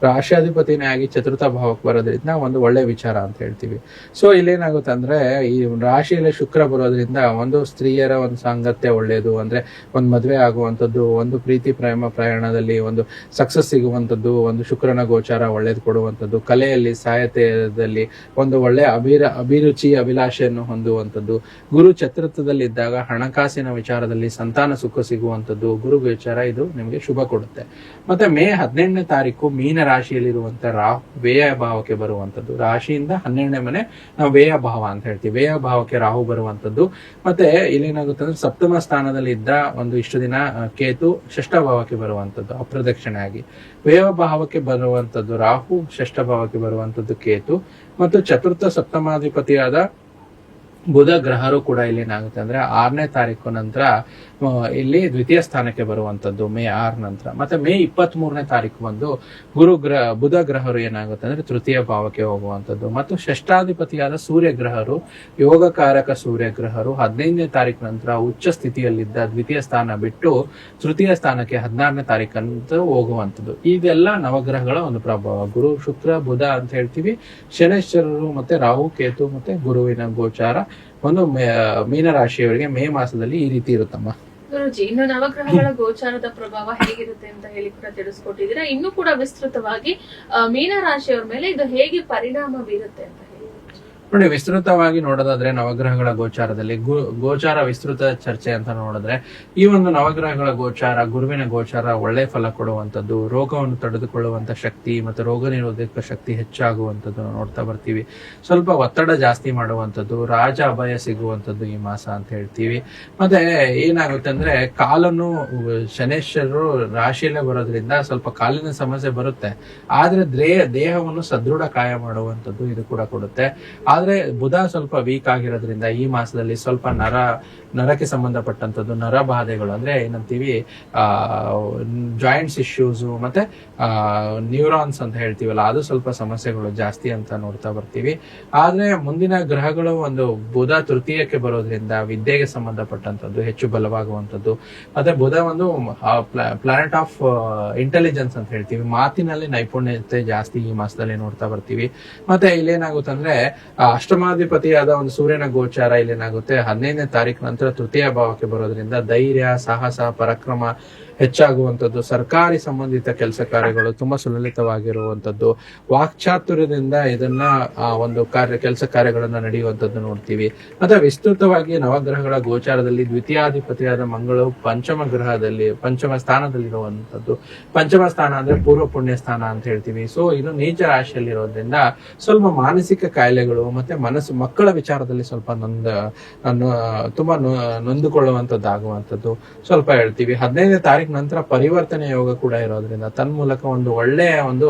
ರಾಶಿಯಾಧಿಪತಿನೇ ಆಗಿ ಚತುರ್ಥ ಭಾವಕ್ಕೆ ಬರೋದ್ರಿಂದ ಒಂದು ಒಳ್ಳೆ ವಿಚಾರ ಅಂತ ಹೇಳ್ತೀವಿ. ಸೊ ಇಲ್ಲೇನಾಗುತ್ತೆ ಅಂದ್ರೆ ಈ ರಾಶಿಯಲ್ಲಿ ಶುಕ್ರ ಬರೋದ್ರಿಂದ ಒಂದು ಸ್ತ್ರೀಯರ ಒಂದು ಸಾಂಗತ್ಯ ಒಳ್ಳೇದು, ಅಂದ್ರೆ ಒಂದು ಮದುವೆ ಆಗುವಂತದ್ದು, ಒಂದು ಪ್ರೀತಿ ಪ್ರೇಮ ಪ್ರಯಾಣದಲ್ಲಿ ಒಂದು ಸಕ್ಸಸ್ ಸಿಗುವಂತದ್ದು, ಒಂದು ಶುಕ್ರನ ಗೋಚಾರ ಒಳ್ಳೇದು ಕೊಡುವಂತದ್ದು, ಕಲೆಯಲ್ಲಿ ಸಾಹಿತ್ಯದಲ್ಲಿ ಒಂದು ಒಳ್ಳೆ ಅಭಿರುಚಿ ಅಭಿಲಾಷೆಯನ್ನು ಹೊಂದುವಂತದ್ದು, ಗುರು ಚತುರ್ಥದಲ್ಲಿದ್ದಾಗ ಹಣಕಾಸಿನ ವಿಚಾರದಲ್ಲಿ ಸಂತಾನ ಸುಖ ಸಿಗುವಂತದ್ದು ಗುರು ಗೋಚಾರ ಇದು ನಿಮಗೆ ಶುಭ ಕೊಡುತ್ತೆ. ಮತ್ತೆ ಮೇ 18ನೇ ತಾರೀಕು ಮೀನ ರಾಶಿಯಲ್ಲಿರುವಂತ ರಾಹು ವ್ಯಯ ಭಾವಕ್ಕೆ ಬರುವಂತದ್ದು. ರಾಶಿಯಿಂದ 12ನೇ ಮನೆ ನಾವು ವ್ಯಯ ಭಾವ ಅಂತ ಹೇಳ್ತೀವಿ. ವ್ಯಯ ಭಾವಕ್ಕೆ ರಾಹು ಬರುವಂತದ್ದು. ಮತ್ತೆ ಇಲ್ಲೇನಾಗುತ್ತೆ ಅಂದ್ರೆ ಸಪ್ತಮ ಸ್ಥಾನದಲ್ಲಿ ಇದ್ದ ಒಂದು ಇಷ್ಟು ದಿನ ಕೇತು ಷಷ್ಠ ಭಾವಕ್ಕೆ ಬರುವಂತದ್ದು ಅಪ್ರದಕ್ಷಿಣೆ ಆಗಿ. ವ್ಯಯ ಭಾವಕ್ಕೆ ಬರುವಂತದ್ದು ರಾಹು, ಷಷ್ಠ ಭಾವಕ್ಕೆ ಬರುವಂತದ್ದು ಕೇತು, ಮತ್ತು ಚತುರ್ಥ ಸಪ್ತಮಾಧಿಪತಿಯಾದ ಬುಧ ಗ್ರಹರು ಕೂಡ ಇಲ್ಲಿ ಏನಾಗುತ್ತೆ ಅಂದ್ರೆ 6ನೇ ತಾರೀಕು ನಂತರ ಇಲ್ಲಿ ದ್ವಿತೀಯ ಸ್ಥಾನಕ್ಕೆ ಬರುವಂತದ್ದು ಮೇ 6 ನಂತರ. ಮತ್ತೆ ಮೇ 23ನೇ ತಾರೀಕು ಬಂದು ಬುಧ ಗ್ರಹರು ಏನಾಗುತ್ತೆ ಅಂದ್ರೆ ತೃತೀಯ ಭಾವಕ್ಕೆ ಹೋಗುವಂತದ್ದು, ಮತ್ತು ಷಷ್ಠಾಧಿಪತಿಯಾದ ಸೂರ್ಯ ಗ್ರಹರು, ಯೋಗಕಾರಕ ಸೂರ್ಯ ಗ್ರಹರು 15ನೇ ತಾರೀಕು ನಂತರ ಉಚ್ಚ ಸ್ಥಿತಿಯಲ್ಲಿದ್ದ ದ್ವಿತೀಯ ಸ್ಥಾನ ಬಿಟ್ಟು ತೃತೀಯ ಸ್ಥಾನಕ್ಕೆ 16ನೇ ತಾರೀಕಂತ ಹೋಗುವಂತದ್ದು. ಇದೆಲ್ಲ ನವಗ್ರಹಗಳ ಒಂದು ಪ್ರಭಾವ. ಗುರು ಶುಕ್ರ ಬುಧ ಅಂತ ಹೇಳ್ತೀವಿ. ಶನೇಶ್ವರರು ಮತ್ತೆ ರಾಹು ಕೇತು ಮತ್ತೆ ಗುರುವಿನ ಗೋಚಾರ ಒಂದು ಮೀನ ರಾಶಿಯವರಿಗೆ ಮೇ ಮಾಸದಲ್ಲಿ ಈ ರೀತಿ ಇರುತ್ತಮ್ಮ. ಗುರುಜಿ, ಇನ್ನು ನವಗ್ರಹಗಳ ಗೋಚಾರದ ಪ್ರಭಾವ ಹೇಗಿರುತ್ತೆ ಅಂತ ಹೇಳಿ ಕೂಡ ತಿಳಿಸ್ಕೊಟ್ಟಿದ್ದೀರಾ. ಇನ್ನು ಕೂಡ ವಿಸ್ತೃತವಾಗಿ ಮೀನ ರಾಶಿಯವರ ಮೇಲೆ ಇದು ಹೇಗೆ ಪರಿಣಾಮ ಬೀರುತ್ತೆ ಅಂತ ಹೇಳಿ ನೋಡಿ. ವಿಸ್ತೃತವಾಗಿ ನೋಡೋದಾದ್ರೆ ನವಗ್ರಹಗಳ ಗೋಚಾರದಲ್ಲಿ ಗೋಚಾರ ವಿಸ್ತೃತ ಚರ್ಚೆ ಅಂತ ನೋಡಿದ್ರೆ ಈ ಒಂದು ನವಗ್ರಹಗಳ ಗೋಚಾರ, ಗುರುವಿನ ಗೋಚಾರ ಒಳ್ಳೆ ಫಲ ಕೊಡುವಂತದ್ದು, ರೋಗವನ್ನು ತಡೆದುಕೊಳ್ಳುವಂತ ಶಕ್ತಿ ಮತ್ತು ರೋಗ ನಿರೋಧಕ ಶಕ್ತಿ ಹೆಚ್ಚಾಗುವಂತದ್ದು ನೋಡ್ತಾ ಬರ್ತೀವಿ. ಸ್ವಲ್ಪ ಒತ್ತಡ ಜಾಸ್ತಿ ಮಾಡುವಂತದ್ದು, ರಾಜ ಅಭಯ ಸಿಗುವಂತದ್ದು ಈ ಮಾಸ ಅಂತ ಹೇಳ್ತೀವಿ. ಮತ್ತೆ ಏನಾಗುತ್ತೆ ಅಂದ್ರೆ ಕಾಲನ್ನು ಶನೇಶ್ವರರು ರಾಶಿಯಲ್ಲೇ ಬರೋದ್ರಿಂದ ಸ್ವಲ್ಪ ಕಾಲಿನ ಸಮಸ್ಯೆ ಬರುತ್ತೆ. ಆದ್ರೆ ದೇಹವನ್ನು ಸದೃಢ ಕಾಯ ಮಾಡುವಂತದ್ದು ಇದು ಕೂಡ ಕೊಡುತ್ತೆ. ಆದ್ರೆ ಬುಧ ಸ್ವಲ್ಪ ವೀಕ್ ಆಗಿರೋದ್ರಿಂದ ಈ ಮಾಸದಲ್ಲಿ ಸ್ವಲ್ಪ ನರಕ್ಕೆ ಸಂಬಂಧಪಟ್ಟಂತದ್ದು, ನರ ಬಾಧೆಗಳು ಅಂದ್ರೆ ಏನಂತೀವಿ ಜಾಯಿಂಟ್ಸ್ ಇಶ್ಯೂಸ್ ಮತ್ತೆ ನ್ಯೂರಾನ್ಸ್ ಅಂತ ಹೇಳ್ತೀವಲ್ಲ, ಅದು ಸ್ವಲ್ಪ ಸಮಸ್ಯೆಗಳು ಜಾಸ್ತಿ ಅಂತ ನೋಡ್ತಾ ಬರ್ತೀವಿ. ಆದ್ರೆ ಮುಂದಿನ ಗ್ರಹಗಳು ಒಂದು ಬುಧ ತೃತೀಯಕ್ಕೆ ಬರೋದ್ರಿಂದ ವಿದ್ಯೆಗೆ ಸಂಬಂಧಪಟ್ಟಂತದ್ದು ಹೆಚ್ಚು ಬಲವಾಗುವಂತದ್ದು. ಮತ್ತೆ ಬುಧ ಒಂದು ಪ್ಲಾನೆಟ್ ಆಫ್ ಇಂಟೆಲಿಜೆನ್ಸ್ ಅಂತ ಹೇಳ್ತೀವಿ, ಮಾತಿನಲ್ಲಿ ನೈಪುಣ್ಯತೆ ಜಾಸ್ತಿ ಈ ಮಾಸದಲ್ಲಿ ನೋಡ್ತಾ ಬರ್ತೀವಿ. ಮತ್ತೆ ಇಲ್ಲೇನಾಗುತ್ತೆ ಅಂದ್ರೆ ಅಷ್ಟಮಾಧಿಪತಿಯಾದ ಒಂದು ಸೂರ್ಯನ ಗೋಚಾರ ಇಲ್ಲೇನಾಗುತ್ತೆ 15ನೇ ತಾರೀಕು ನಂತರ ತೃತೀಯ ಭಾವಕ್ಕೆ ಬರೋದ್ರಿಂದ ಧೈರ್ಯ, ಸಾಹಸ, ಪರಾಕ್ರಮ ಹೆಚ್ಚಾಗುವಂಥದ್ದು, ಸರ್ಕಾರಿ ಸಂಬಂಧಿತ ಕೆಲಸ ಕಾರ್ಯಗಳು ತುಂಬಾ ಸುಲಲಿತವಾಗಿರುವಂತದ್ದು, ವಾಕ್ಚಾತುರ್ಯದಿಂದ ಇದನ್ನ ಒಂದು ಕೆಲಸ ಕಾರ್ಯಗಳನ್ನ ನಡೆಯುವಂತದ್ದು ನೋಡ್ತೀವಿ. ಮತ್ತೆ ವಿಸ್ತೃತವಾಗಿ ನವಗ್ರಹಗಳ ಗೋಚಾರದಲ್ಲಿ ದ್ವಿತೀಯಾಧಿಪತಿಯಾದ ಮಂಗಳು ಪಂಚಮ ಸ್ಥಾನದಲ್ಲಿರುವಂತದ್ದು. ಪಂಚಮ ಸ್ಥಾನ ಅಂದ್ರೆ ಪೂರ್ವ ಪುಣ್ಯ ಸ್ಥಾನ ಅಂತ ಹೇಳ್ತೀವಿ. ಸೊ ಇದು ನೀಚ ರಾಶಿಯಲ್ಲಿರೋದ್ರಿಂದ ಸ್ವಲ್ಪ ಮಾನಸಿಕ ಕಾಯಿಲೆಗಳು ಮತ್ತೆ ಮಕ್ಕಳ ವಿಚಾರದಲ್ಲಿ ಸ್ವಲ್ಪ ತುಂಬಾ ನೊಂದುಕೊಳ್ಳುವಂತದ್ದಾಗುವಂಥದ್ದು ಸ್ವಲ್ಪ ಹೇಳ್ತೀವಿ. 15ನೇ ತಾರೀಕು ನಂತರ ಪರಿವರ್ತನೆ ಯೋಗ ಕೂಡ ಇರೋದ್ರಿಂದ ತನ್ಮೂಲಕ ಒಂದು ಒಳ್ಳೆಯ ಒಂದು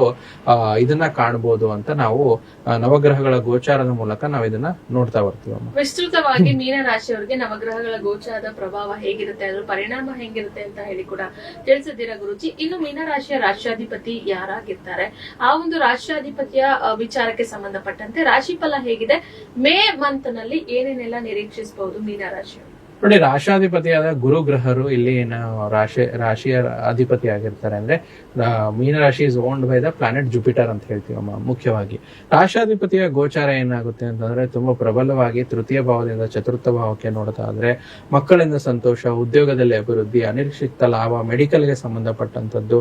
ಇದನ್ನ ಕಾಣಬಹುದು ಅಂತ ನಾವು ನವಗ್ರಹಗಳ ಗೋಚಾರದ ಮೂಲಕ ನಾವು ಇದನ್ನ ನೋಡ್ತಾ ಬರ್ತೀವಿ. ವಿಸ್ತೃತವಾಗಿ ಮೀನ ರಾಶಿಯವರಿಗೆ ನವಗ್ರಹಗಳ ಗೋಚಾರದ ಪ್ರಭಾವ ಹೇಗಿರುತ್ತೆ, ಅದ್ರ ಪರಿಣಾಮ ಹೇಗಿರುತ್ತೆ ಅಂತ ಹೇಳಿ ಕೂಡ ತಿಳಿಸಿದ್ದೀರಾ ಗುರುಜಿ. ಇನ್ನು ಮೀನ ರಾಶಿಯ ರಾಶ್ಯಾಧಿಪತಿ ಯಾರಾಗಿರ್ತಾರೆ, ಆ ಒಂದು ರಾಶ್ಯಾಧಿಪತಿಯ ವಿಚಾರಕ್ಕೆ ಸಂಬಂಧಪಟ್ಟಂತೆ ರಾಶಿ ಫಲ ಹೇಗಿದೆ, ಮೇ ಮಂತ್ ನಲ್ಲಿ ಏನೇನೆಲ್ಲ ನಿರೀಕ್ಷಿಸಬಹುದು ಮೀನ ರಾಶಿಯವರು? ನೋಡಿ, ರಾಶಾಧಿಪತಿಯಾದ ಗುರು ಗ್ರಹರು ಇಲ್ಲಿ ರಾಶಿಯ ಅಧಿಪತಿ ಆಗಿರ್ತಾರೆ. ಅಂದ್ರೆ ಮೀನ ರಾಶಿ is owned by the planet Jupiter ಅಂತ ಹೇಳ್ತೀವಮ್ಮ. ಮುಖ್ಯವಾಗಿ ರಾಶಾಧಿಪತಿಯ ಗೋಚಾರ ಏನಾಗುತ್ತೆ ಅಂತಂದ್ರೆ ತುಂಬಾ ಪ್ರಬಲವಾಗಿ ತೃತೀಯ ಭಾವದಿಂದ ಚತುರ್ಥ ಭಾವಕ್ಕೆ ನೋಡ್ತಾ ಇದ್ರೆ ಮಕ್ಕಳಿಂದ ಸಂತೋಷ, ಉದ್ಯೋಗದಲ್ಲಿ ಅಭಿವೃದ್ಧಿ, ಅನಿರೀಕ್ಷಿತ ಲಾಭ, ಮೆಡಿಕಲ್ಗೆ ಸಂಬಂಧಪಟ್ಟಂತದ್ದು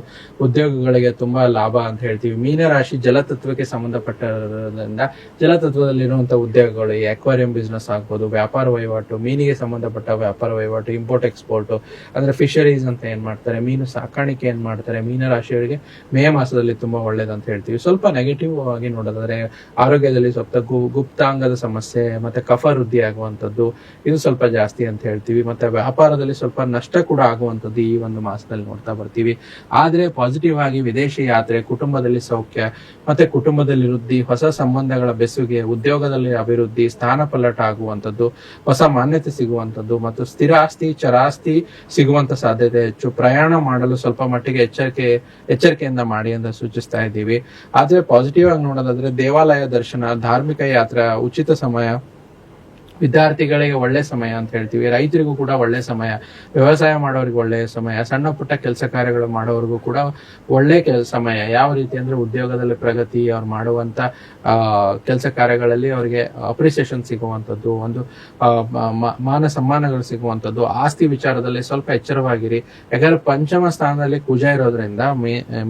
ಉದ್ಯೋಗಗಳಿಗೆ ತುಂಬಾ ಲಾಭ ಅಂತ ಹೇಳ್ತೀವಿ. ಮೀನ ರಾಶಿ ಜಲತತ್ವಕ್ಕೆ ಸಂಬಂಧಪಟ್ಟದ್ರಿಂದ ಜಲತತ್ವದಲ್ಲಿರುವಂತಹ ಉದ್ಯೋಗಗಳು, ಅಕ್ವೇರಿಯಂ ಬಿಸ್ನೆಸ್ ಆಗ್ಬೋದು, ವ್ಯಾಪಾರ ವಹಿವಾಟು, ಮೀನಿಗೆ ಸಂಬಂಧಪಟ್ಟ ವ್ಯಾಪಾರ ವಹಿವಾಟು, ಇಂಪೋರ್ಟ್ ಎಕ್ಸ್ಪೋರ್ಟ್ ಅಂದ್ರೆ ಫಿಶರೀಸ್ ಅಂತ ಏನ್ ಮಾಡ್ತಾರೆ, ಮೀನು ಸಾಕಾಣಿಕೆ ಏನ್ ಮಾಡ್ತಾರೆ, ಮೀನ ರಾಶಿಯವರಿಗೆ ಮೇ ಮಾಸದಲ್ಲಿ ತುಂಬಾ ಒಳ್ಳೇದಂತ ಹೇಳ್ತೀವಿ. ಸ್ವಲ್ಪ ನೆಗೆಟಿವ್ ಆಗಿ ನೋಡೋದಾದ್ರೆ ಆರೋಗ್ಯದಲ್ಲಿ ಸ್ವಲ್ಪ ಗುಪ್ತಾಂಗದ ಸಮಸ್ಯೆ ಮತ್ತೆ ಕಫ ವೃದ್ಧಿ ಆಗುವಂತದ್ದು ಇದು ಸ್ವಲ್ಪ ಜಾಸ್ತಿ ಅಂತ ಹೇಳ್ತೀವಿ. ಮತ್ತೆ ವ್ಯಾಪಾರದಲ್ಲಿ ಸ್ವಲ್ಪ ನಷ್ಟ ಕೂಡ ಆಗುವಂತದ್ದು ಈ ಒಂದು ಮಾಸದಲ್ಲಿ ನೋಡ್ತಾ ಬರ್ತೀವಿ. ಆದ್ರೆ ಪಾಸಿಟಿವ್ ಆಗಿ ವಿದೇಶಿ ಯಾತ್ರೆ, ಕುಟುಂಬದಲ್ಲಿ ಸೌಖ್ಯ ಮತ್ತೆ ಕುಟುಂಬದಲ್ಲಿ ವೃದ್ಧಿ, ಹೊಸ ಸಂಬಂಧಗಳ ಬೆಸುಗೆ, ಉದ್ಯೋಗದಲ್ಲಿ ಅಭಿವೃದ್ಧಿ, ಸ್ಥಾನ ಪಲ್ಲಟ ಆಗುವಂತದ್ದು, ಹೊಸ ಮಾನ್ಯತೆ ಸಿಗುವಂತದ್ದು ಮತ್ತು ಸ್ಥಿರ ಆಸ್ತಿ, ಚರಾಸ್ತಿ ಸಿಗುವಂತ ಸಾಧ್ಯತೆ ಹೆಚ್ಚು. ಪ್ರಯಾಣ ಮಾಡಲು ಸ್ವಲ್ಪ ಮಟ್ಟಿಗೆ ಎಚ್ಚರಿಕೆಯಿಂದ ಮಾಡಿ ಅಂತ ಸೂಚಿಸ್ತಾ ಇದ್ದೀವಿ. ಆದ್ರೆ ಪಾಸಿಟಿವ್ ಆಗಿ ನೋಡೋದಾದ್ರೆ ದೇವಾಲಯ ದರ್ಶನ, ಧಾರ್ಮಿಕ ಯಾತ್ರಾ, ಉಚಿತ ಸಮಯ, ವಿದ್ಯಾರ್ಥಿಗಳಿಗೆ ಒಳ್ಳೆ ಸಮಯ ಅಂತ ಹೇಳ್ತೀವಿ. ರೈತರಿಗೂ ಕೂಡ ಒಳ್ಳೆ ಸಮಯ, ವ್ಯವಸಾಯ ಮಾಡೋರಿಗೆ ಒಳ್ಳೆಯ ಸಮಯ, ಸಣ್ಣ ಪುಟ್ಟ ಕೆಲಸ ಕಾರ್ಯಗಳು ಮಾಡೋರಿಗೂ ಕೂಡ ಒಳ್ಳೆ ಸಮಯ. ಯಾವ ರೀತಿ ಅಂದ್ರೆ ಉದ್ಯೋಗದಲ್ಲಿ ಪ್ರಗತಿ, ಅವ್ರು ಮಾಡುವಂತ ಕೆಲಸ ಕಾರ್ಯಗಳಲ್ಲಿ ಅವರಿಗೆ ಅಪ್ರಿಸಿಯೇಷನ್ ಸಿಗುವಂತದ್ದು, ಒಂದು ಮಾನ ಸಮ್ಮಾನಗಳು ಸಿಗುವಂತದ್ದು. ಆಸ್ತಿ ವಿಚಾರದಲ್ಲಿ ಸ್ವಲ್ಪ ಎಚ್ಚರವಾಗಿರಿ. ಯಾಕಂದ್ರೆ ಪಂಚಮ ಸ್ಥಾನದಲ್ಲಿ ಕುಜ ಇರೋದ್ರಿಂದ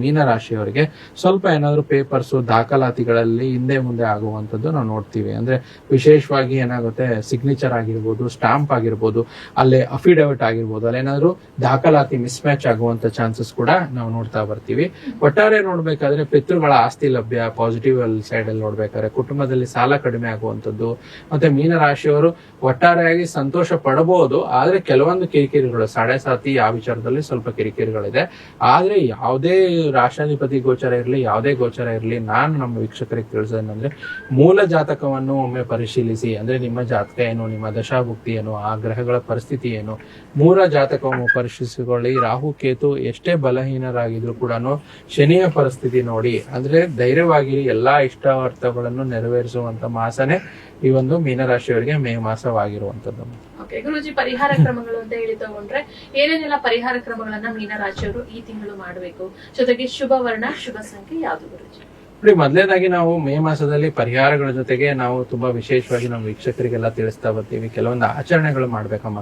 ಮೀನ ರಾಶಿಯವರಿಗೆ ಸ್ವಲ್ಪ ಏನಾದ್ರು ಪೇಪರ್ಸ್, ದಾಖಲಾತಿಗಳಲ್ಲಿ ಹಿಂದೆ ಮುಂದೆ ಆಗುವಂತದ್ದು ನಾವು ನೋಡ್ತೀವಿ. ಅಂದ್ರೆ ವಿಶೇಷವಾಗಿ ಏನಾಗುತ್ತೆ, ಸಿಗ್ನೇಚರ್ ಆಗಿರ್ಬೋದು, ಸ್ಟಾಂಪ್ ಆಗಿರ್ಬೋದು, ಅಲ್ಲಿ ಅಫಿಡವಿಟ್ ಆಗಿರ್ಬೋದು, ಅಲ್ಲೇನಾದ್ರು ದಾಖಲಾತಿ ಮಿಸ್ ಮ್ಯಾಚ್ ಆಗುವಂತ ಚಾನ್ಸಸ್ ಕೂಡ ನಾವು ನೋಡ್ತಾ ಬರ್ತೀವಿ. ಒಟ್ಟಾರೆ ನೋಡ್ಬೇಕಾದ್ರೆ ಪಿತೃಗಳ ಆಸ್ತಿ ಲಭ್ಯ, ಪಾಸಿಟಿವ್ ಸೈಡ್ ಅಲ್ಲಿ ನೋಡ್ಬೇಕಾದ್ರೆ ಕುಟುಂಬದಲ್ಲಿ ಸಾಲ ಕಡಿಮೆ ಆಗುವಂತದ್ದು. ಮತ್ತೆ ಮೀನ ರಾಶಿಯವರು ಒಟ್ಟಾರೆಯಾಗಿ ಸಂತೋಷ ಪಡಬಹುದು. ಆದ್ರೆ ಕೆಲವೊಂದು ಕಿರಿಕಿರಿಗಳು, ಸಾತಿ ಆ ವಿಚಾರದಲ್ಲಿ ಸ್ವಲ್ಪ ಕಿರಿಕಿರಿಗಳಿದೆ. ಆದ್ರೆ ಯಾವುದೇ ರಾಶಾಧಿಪತಿ ಗೋಚರ ಇರಲಿ, ಯಾವುದೇ ಗೋಚರ ಇರಲಿ, ನಾನು ನಮ್ಮ ವೀಕ್ಷಕರಿಗೆ ತಿಳಿಸೋದೇನಂದ್ರೆ ಮೂಲ ಜಾತಕವನ್ನು ಒಮ್ಮೆ ಪರಿಶೀಲಿಸಿ. ಅಂದ್ರೆ ನಿಮ್ಮ ಜಾತಕ ಏನು, ನಿಮ್ಮ ದಶಾಭುಕ್ತಿ ಏನು, ಆ ಗ್ರಹಗಳ ಪರಿಸ್ಥಿತಿ ಏನು, ಮೂಲ ಜಾತಕವನ್ನು ಪರಿಶೀಲಿಸಿಕೊಳ್ಳಿ. ರಾಹು ಕೇತು ಎಷ್ಟೇ ಬಲಹೀನರಾಗಿದ್ರು ಕೂಡ ಶನಿಯ ಪರಿಸ್ಥಿತಿ ನೋಡಿ. ಅಂದ್ರೆ ಧೈರ್ಯವಾಗಿರಿ. ಎಲ್ಲಾ ಇಷ್ಟಾರ್ಥಗಳನ್ನು ನೆರವೇರಿಸುವಂತ ಮಾಸನೇ ಈ ಒಂದು ಮೀನರಾಶಿಯವರಿಗೆ ಮೇ ಮಾಸವಾಗಿರುವಂತದ್ದು. ಗುರುಜಿ, ಪರಿಹಾರ ಕ್ರಮಗಳು ಅಂತ ಹೇಳಿ ತಗೊಂಡ್ರೆ ಏನೇನೆಲ್ಲ ಪರಿಹಾರ ಕ್ರಮಗಳನ್ನ ಮೀನ ರಾಶಿಯವರು ಈ ತಿಂಗಳು ಮಾಡಬೇಕು? ಜೊತೆಗೆ ಶುಭ ವರ್ಣ, ಶುಭ ಸಂಖ್ಯೆ ಯಾವುದು ಗುರುಜಿ? ನೋಡಿ, ಮೊದಲನೇದಾಗಿ ನಾವು ಮೇ ಮಾಸದಲ್ಲಿ ಪರಿಹಾರಗಳ ಜೊತೆಗೆ ನಾವು ತುಂಬಾ ವಿಶೇಷವಾಗಿ ನಮ್ಮ ವೀಕ್ಷಕರಿಗೆಲ್ಲ ತಿಳಿಸ್ತಾ ಬರ್ತೀವಿ. ಕೆಲವೊಂದು ಆಚರಣೆಗಳು ಮಾಡ್ಬೇಕಮ್ಮ.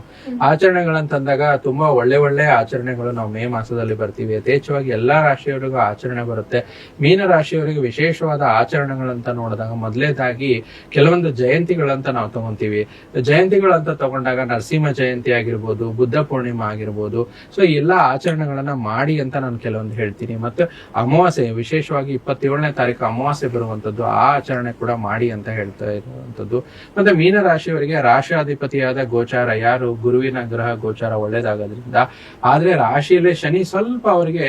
ಆಚರಣೆಗಳಂತಂದಾಗ ತುಂಬಾ ಒಳ್ಳೆ ಆಚರಣೆಗಳು ನಾವು ಮೇ ಮಾಸದಲ್ಲಿ ಬರ್ತೀವಿ. ಯಥೇಚ್ಛವಾಗಿ ಎಲ್ಲಾ ರಾಶಿಯವರಿಗೂ ಆಚರಣೆ ಬರುತ್ತೆ. ಮೀನ ರಾಶಿಯವರಿಗೆ ವಿಶೇಷವಾದ ಆಚರಣೆಗಳಂತ ನೋಡಿದಾಗ ಮೊದಲನೇದಾಗಿ ಕೆಲವೊಂದು ಜಯಂತಿಗಳಂತ ನಾವು ತಗೊಂತೀವಿ. ಜಯಂತಿಗಳಂತ ತಗೊಂಡಾಗ ನರಸಿಂಹ ಜಯಂತಿ ಆಗಿರ್ಬೋದು, ಬುದ್ಧ ಪೂರ್ಣಿಮಾ ಆಗಿರ್ಬೋದು. ಸೊ ಎಲ್ಲಾ ಆಚರಣೆಗಳನ್ನ ಮಾಡಿ ಅಂತ ನಾನು ಕೆಲವೊಂದು ಹೇಳ್ತೀನಿ. ಮತ್ತೆ ಅಮಾವಾಸ್ಯೆ, ವಿಶೇಷವಾಗಿ 27ನೇ ತಾರೀಕು ಅಮಾವಾಸ್ಯೆ ಬರುವಂತದ್ದು, ಆ ಆಚರಣೆ ಕೂಡ ಮಾಡಿ ಅಂತ ಹೇಳ್ತಾ ಇರುವಂತದ್ದು. ಮತ್ತೆ ಮೀನ ರಾಶಿಯವರಿಗೆ ರಾಶಿಯಾಧಿಪತಿಯಾದ ಗೋಚಾರ, ಯಾರು ಗುರುವಿನ ಗ್ರಹ ಗೋಚಾರ ಒಳ್ಳೇದಾಗೋದ್ರಿಂದ, ಆದ್ರೆ ರಾಶಿಯಲ್ಲಿ ಶನಿ ಸ್ವಲ್ಪ ಅವರಿಗೆ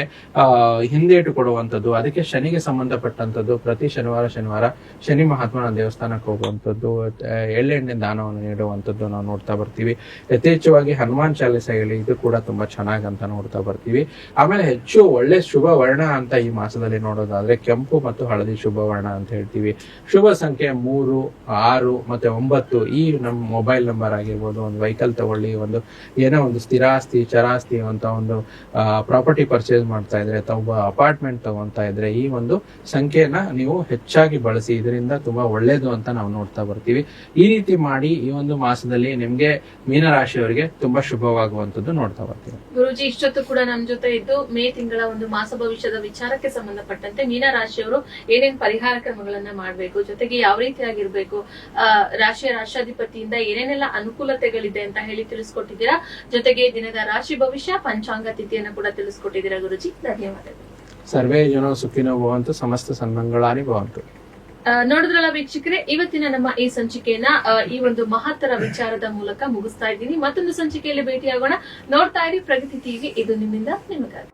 ಹಿಂದೇಟು ಕೊಡುವಂತದ್ದು. ಅದಕ್ಕೆ ಶನಿಗೆ ಸಂಬಂಧಪಟ್ಟಂತದ್ದು ಪ್ರತಿ ಶನಿವಾರ ಶನಿ ಮಹಾತ್ಮನ ದೇವಸ್ಥಾನಕ್ಕೆ ಹೋಗುವಂತದ್ದು, ಎಳ್ಳೆಣ್ಣೆ ದಾನವನ್ನು ನೀಡುವಂತದ್ದು ನಾವು ನೋಡ್ತಾ ಬರ್ತೀವಿ. ಯಥೇಚ್ಛವಾಗಿ ಹನುಮಾನ್ ಚಾಲಿಸ ಹೇಳಿ, ಇದು ಕೂಡ ತುಂಬಾ ಚೆನ್ನಾಗಂತ ನೋಡ್ತಾ ಬರ್ತೀವಿ. ಆಮೇಲೆ ಹೆಚ್ಚು ಒಳ್ಳೆ ಶುಭ ವರ್ಣ ಅಂತ ಈ ಮಾಸದಲ್ಲಿ ನೋಡೋದಾದ್ರೆ ಕೆಂಪು ಮತ್ತು ಹಳದಿ ಶುಭ ವರ್ಣ ಅಂತ ಹೇಳ್ತೀವಿ. ಶುಭ ಸಂಖ್ಯೆ 3, 6 ಮತ್ತೆ 9. ಈ ನಮ್ಮ ಮೊಬೈಲ್ ನಂಬರ್ ಆಗಿರ್ಬೋದು, ಒಂದು ವೆಹಿಕಲ್ ತಗೊಳ್ಳಿ, ಏನೋ ಒಂದು ಸ್ಥಿರಾಸ್ತಿ ಚರಾಸ್ತಿ ಅಂತ ಒಂದು ಪ್ರಾಪರ್ಟಿ ಪರ್ಚೇಸ್ ಮಾಡ್ತಾ ಇದ್ರೆ ಅಥವಾ ಅಪಾರ್ಟ್ಮೆಂಟ್ ತಗೊಂತಾ ಇದ್ರೆ ಈ ಒಂದು ಸಂಖ್ಯೆನ ನೀವು ಹೆಚ್ಚಾಗಿ ಬಳಸಿ. ಇದರಿಂದ ತುಂಬಾ ಒಳ್ಳೇದು ಅಂತ ನಾವು ನೋಡ್ತಾ ಬರ್ತೀವಿ. ಈ ರೀತಿ ಮಾಡಿ ಈ ಒಂದು ಮಾಸದಲ್ಲಿ ನಿಮ್ಗೆ ಮೀನರಾಶಿಯವರಿಗೆ ತುಂಬಾ ಶುಭವಾಗುವಂತದ್ದು ನೋಡ್ತಾ ಬರ್ತೀವಿ. ಗುರುಜಿ, ಇಷ್ಟೊತ್ತು ಕೂಡ ನಮ್ ಜೊತೆ ಇದ್ದು ಮೇ ತಿಂಗಳ ಒಂದು ಮಾಸ ಭವಿಷ್ಯದ ವಿಚಾರಕ್ಕೆ ಸಂಬಂಧಪಟ್ಟಂತೆ ಮೀನ ರಾಶಿಯವರು ಏನೇನ್ ಪರಿಹಾರ ಕ್ರಮಗಳನ್ನ ಮಾಡ್ಬೇಕು, ಜೊತೆಗೆ ಯಾವ ರೀತಿಯಾಗಿರ್ಬೇಕು, ರಾಶಿಯಾಧಿಪತಿಯಿಂದ ಏನೇನೆಲ್ಲ ಅನುಕೂಲತೆಗಳಿದೆ ಅಂತ ಹೇಳಿ ತಿಳಿಸ್ಕೊಟ್ಟಿದ್ದೀರಾ. ಜೊತೆಗೆ ದಿನದ ರಾಶಿ ಭವಿಷ್ಯ, ಪಂಚಾಂಗ ತಿಥಿಯನ್ನು ಕೂಡ ತಿಳಿಸ್ಕೊಟ್ಟಿದ್ದೀರಾ ಗುರುಜಿ. ಧನ್ಯವಾದಗಳು. ಸರ್ವೇ ಜನೋ ಸುಖಿನೋ ಭವಂತು, ಸಮಸ್ತ ಸನ್ಮಂಗಳಾನಿ ಭವಂತು. ನೋಡಿದ್ರಲ್ಲ ವೀಕ್ಷಕರೇ, ಇವತ್ತಿನ ನಮ್ಮ ಈ ಸಂಚಿಕೆಯನ್ನ ಈ ಒಂದು ಮಹತ್ತರ ವಿಚಾರದ ಮೂಲಕ ಮುಗಿಸ್ತಾ ಇದ್ದೀನಿ. ಮತ್ತೊಂದು ಸಂಚಿಕೆಯಲ್ಲಿ ಭೇಟಿಯಾಗೋಣ. ನೋಡ್ತಾ ಇರಿ ಪ್ರಗತಿ ಟಿವಿ, ಇದು ನಿಮ್ಮಿಂದ ನಿಮಗಾಗಿ.